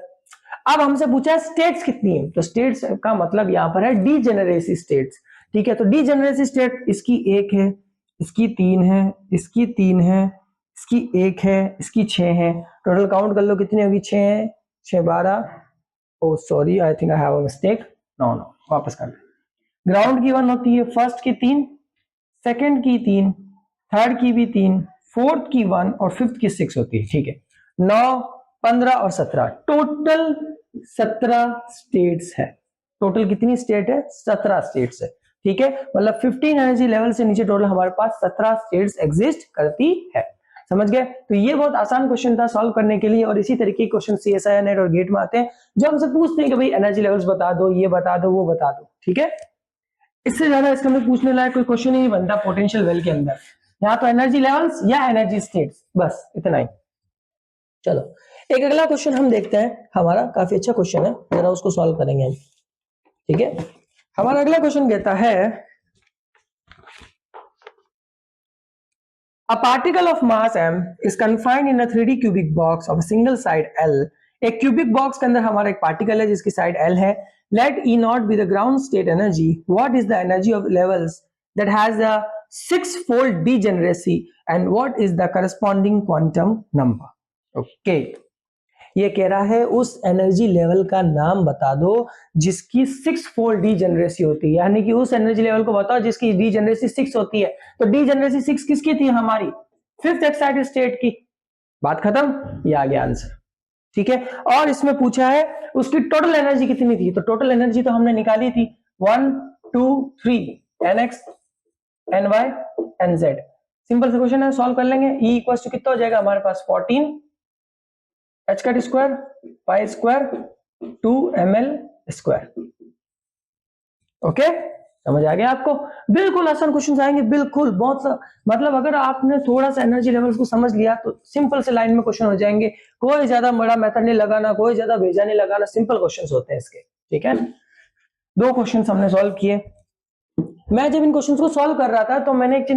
अब हमसे पूछा है स्टेट्स कितनी है, तो स्टेट्स का मतलब यहाँ पर है डीजेनरेसी स्टेट्स, ठीक है। तो डीजेनरेसी स्टेट इसकी 1 है, इसकी 3 है, इसकी 3 है, इसकी 1 है, इसकी 6 है, टोटल काउंट कर लो कितनी होगी, 6 है, 6 12, oh sorry I think I have a mistake, no no, वापस कर ले। ग्राउंड की 1 होती है, फर्स्ट की 3, सेकंड की 3, थर्ड की भी 3, फोर्थ की 1 और फिफ्थ की 6 होती है, ठीक है। 9 15 और 17, टोटल 17 स्टेट्स है। टोटल कितनी स्टेट है, 17 स्टेट्स है, ठीक है। मतलब 15 एनर्जी लेवल से नीचे टोटल हमारे पास 17 स्टेट्स एग्जिस्ट करती है, समझ गए। तो ये बहुत आसान क्वेश्चन था सॉल्व करने के लिए, और इसी तरीके के क्वेश्चन सीएसआई नेट और गेट में आते हैं, जो हमसे पूछते हैं कि भाई एनर्जी लेवल्स बता दो, ये बता दो, वो बता दो, ठीक है। इससे ज्यादा इसके अंदर पूछने लायक कोई क्वेश्चन ही नहीं बनता पोटेंशियल वेल के अंदर। यहाँ तो एनर्जी लेवल्स या एनर्जी स्टेट्स, बस इतना ही। चलो एक अगला क्वेश्चन हम देखते हैं, हमारा काफी अच्छा क्वेश्चन है, जरा उसको सॉल्व करेंगे हम, ठीक है। हमारा अगला क्वेश्चन कहता है, A particle of mass m is confined in a 3D cubic box of a single side L. एक क्यूबिक बॉक्स के अंदर हमारा एक पार्टिकल है जिसकी साइड L है. Let E naught be the ground state energy. What is the energy of levels that has a 6-fold degeneracy and what is the corresponding quantum number? Okay. ये कह रहा है उस एनर्जी लेवल का नाम बता दो जिसकी 6-फोल्ड डीजेनरेसी होती है, यानी कि उस एनर्जी लेवल को बताओ जिसकी डीजेनरेसी 6 होती है। तो डीजेनरेसी 6 किसकी थी, हमारी फिफ्थ एक्साइटेड स्टेट की। बात खत्म, ये आ गया आंसर, ठीक है। और इसमें पूछा है उसकी टोटल एनर्जी कितनी थी, तो टोटल एनर्जी तो हमने निकाली थी 1 2 3 nx ny nz। सिंपल सा क्वेश्चन है, सॉल्व कर लेंगे। E इक्वल टू कितना हो जाएगा हमारे पास 14 h का square pi square 2 ml square. Okay, समझ आ गया आपको। बिल्कुल आसान क्वेश्चन आएंगे, बिल्कुल बहुत सा, मतलब अगर आपने थोड़ा सा एनर्जी लेवल्स को समझ लिया तो सिंपल से लाइन में क्वेश्चन हो जाएंगे। कोई ज्यादा बड़ा मेथड नहीं लगाना, कोई ज्यादा भेजा नहीं लगाना, सिंपल क्वेश्चंस होते हैं इसके, ठीक है। 2 क्वेश्चंस हमने सॉल्व किए। मैं जब इन क्वेश्चंस को सॉल्व कर रहा था तो मैंने एक चीज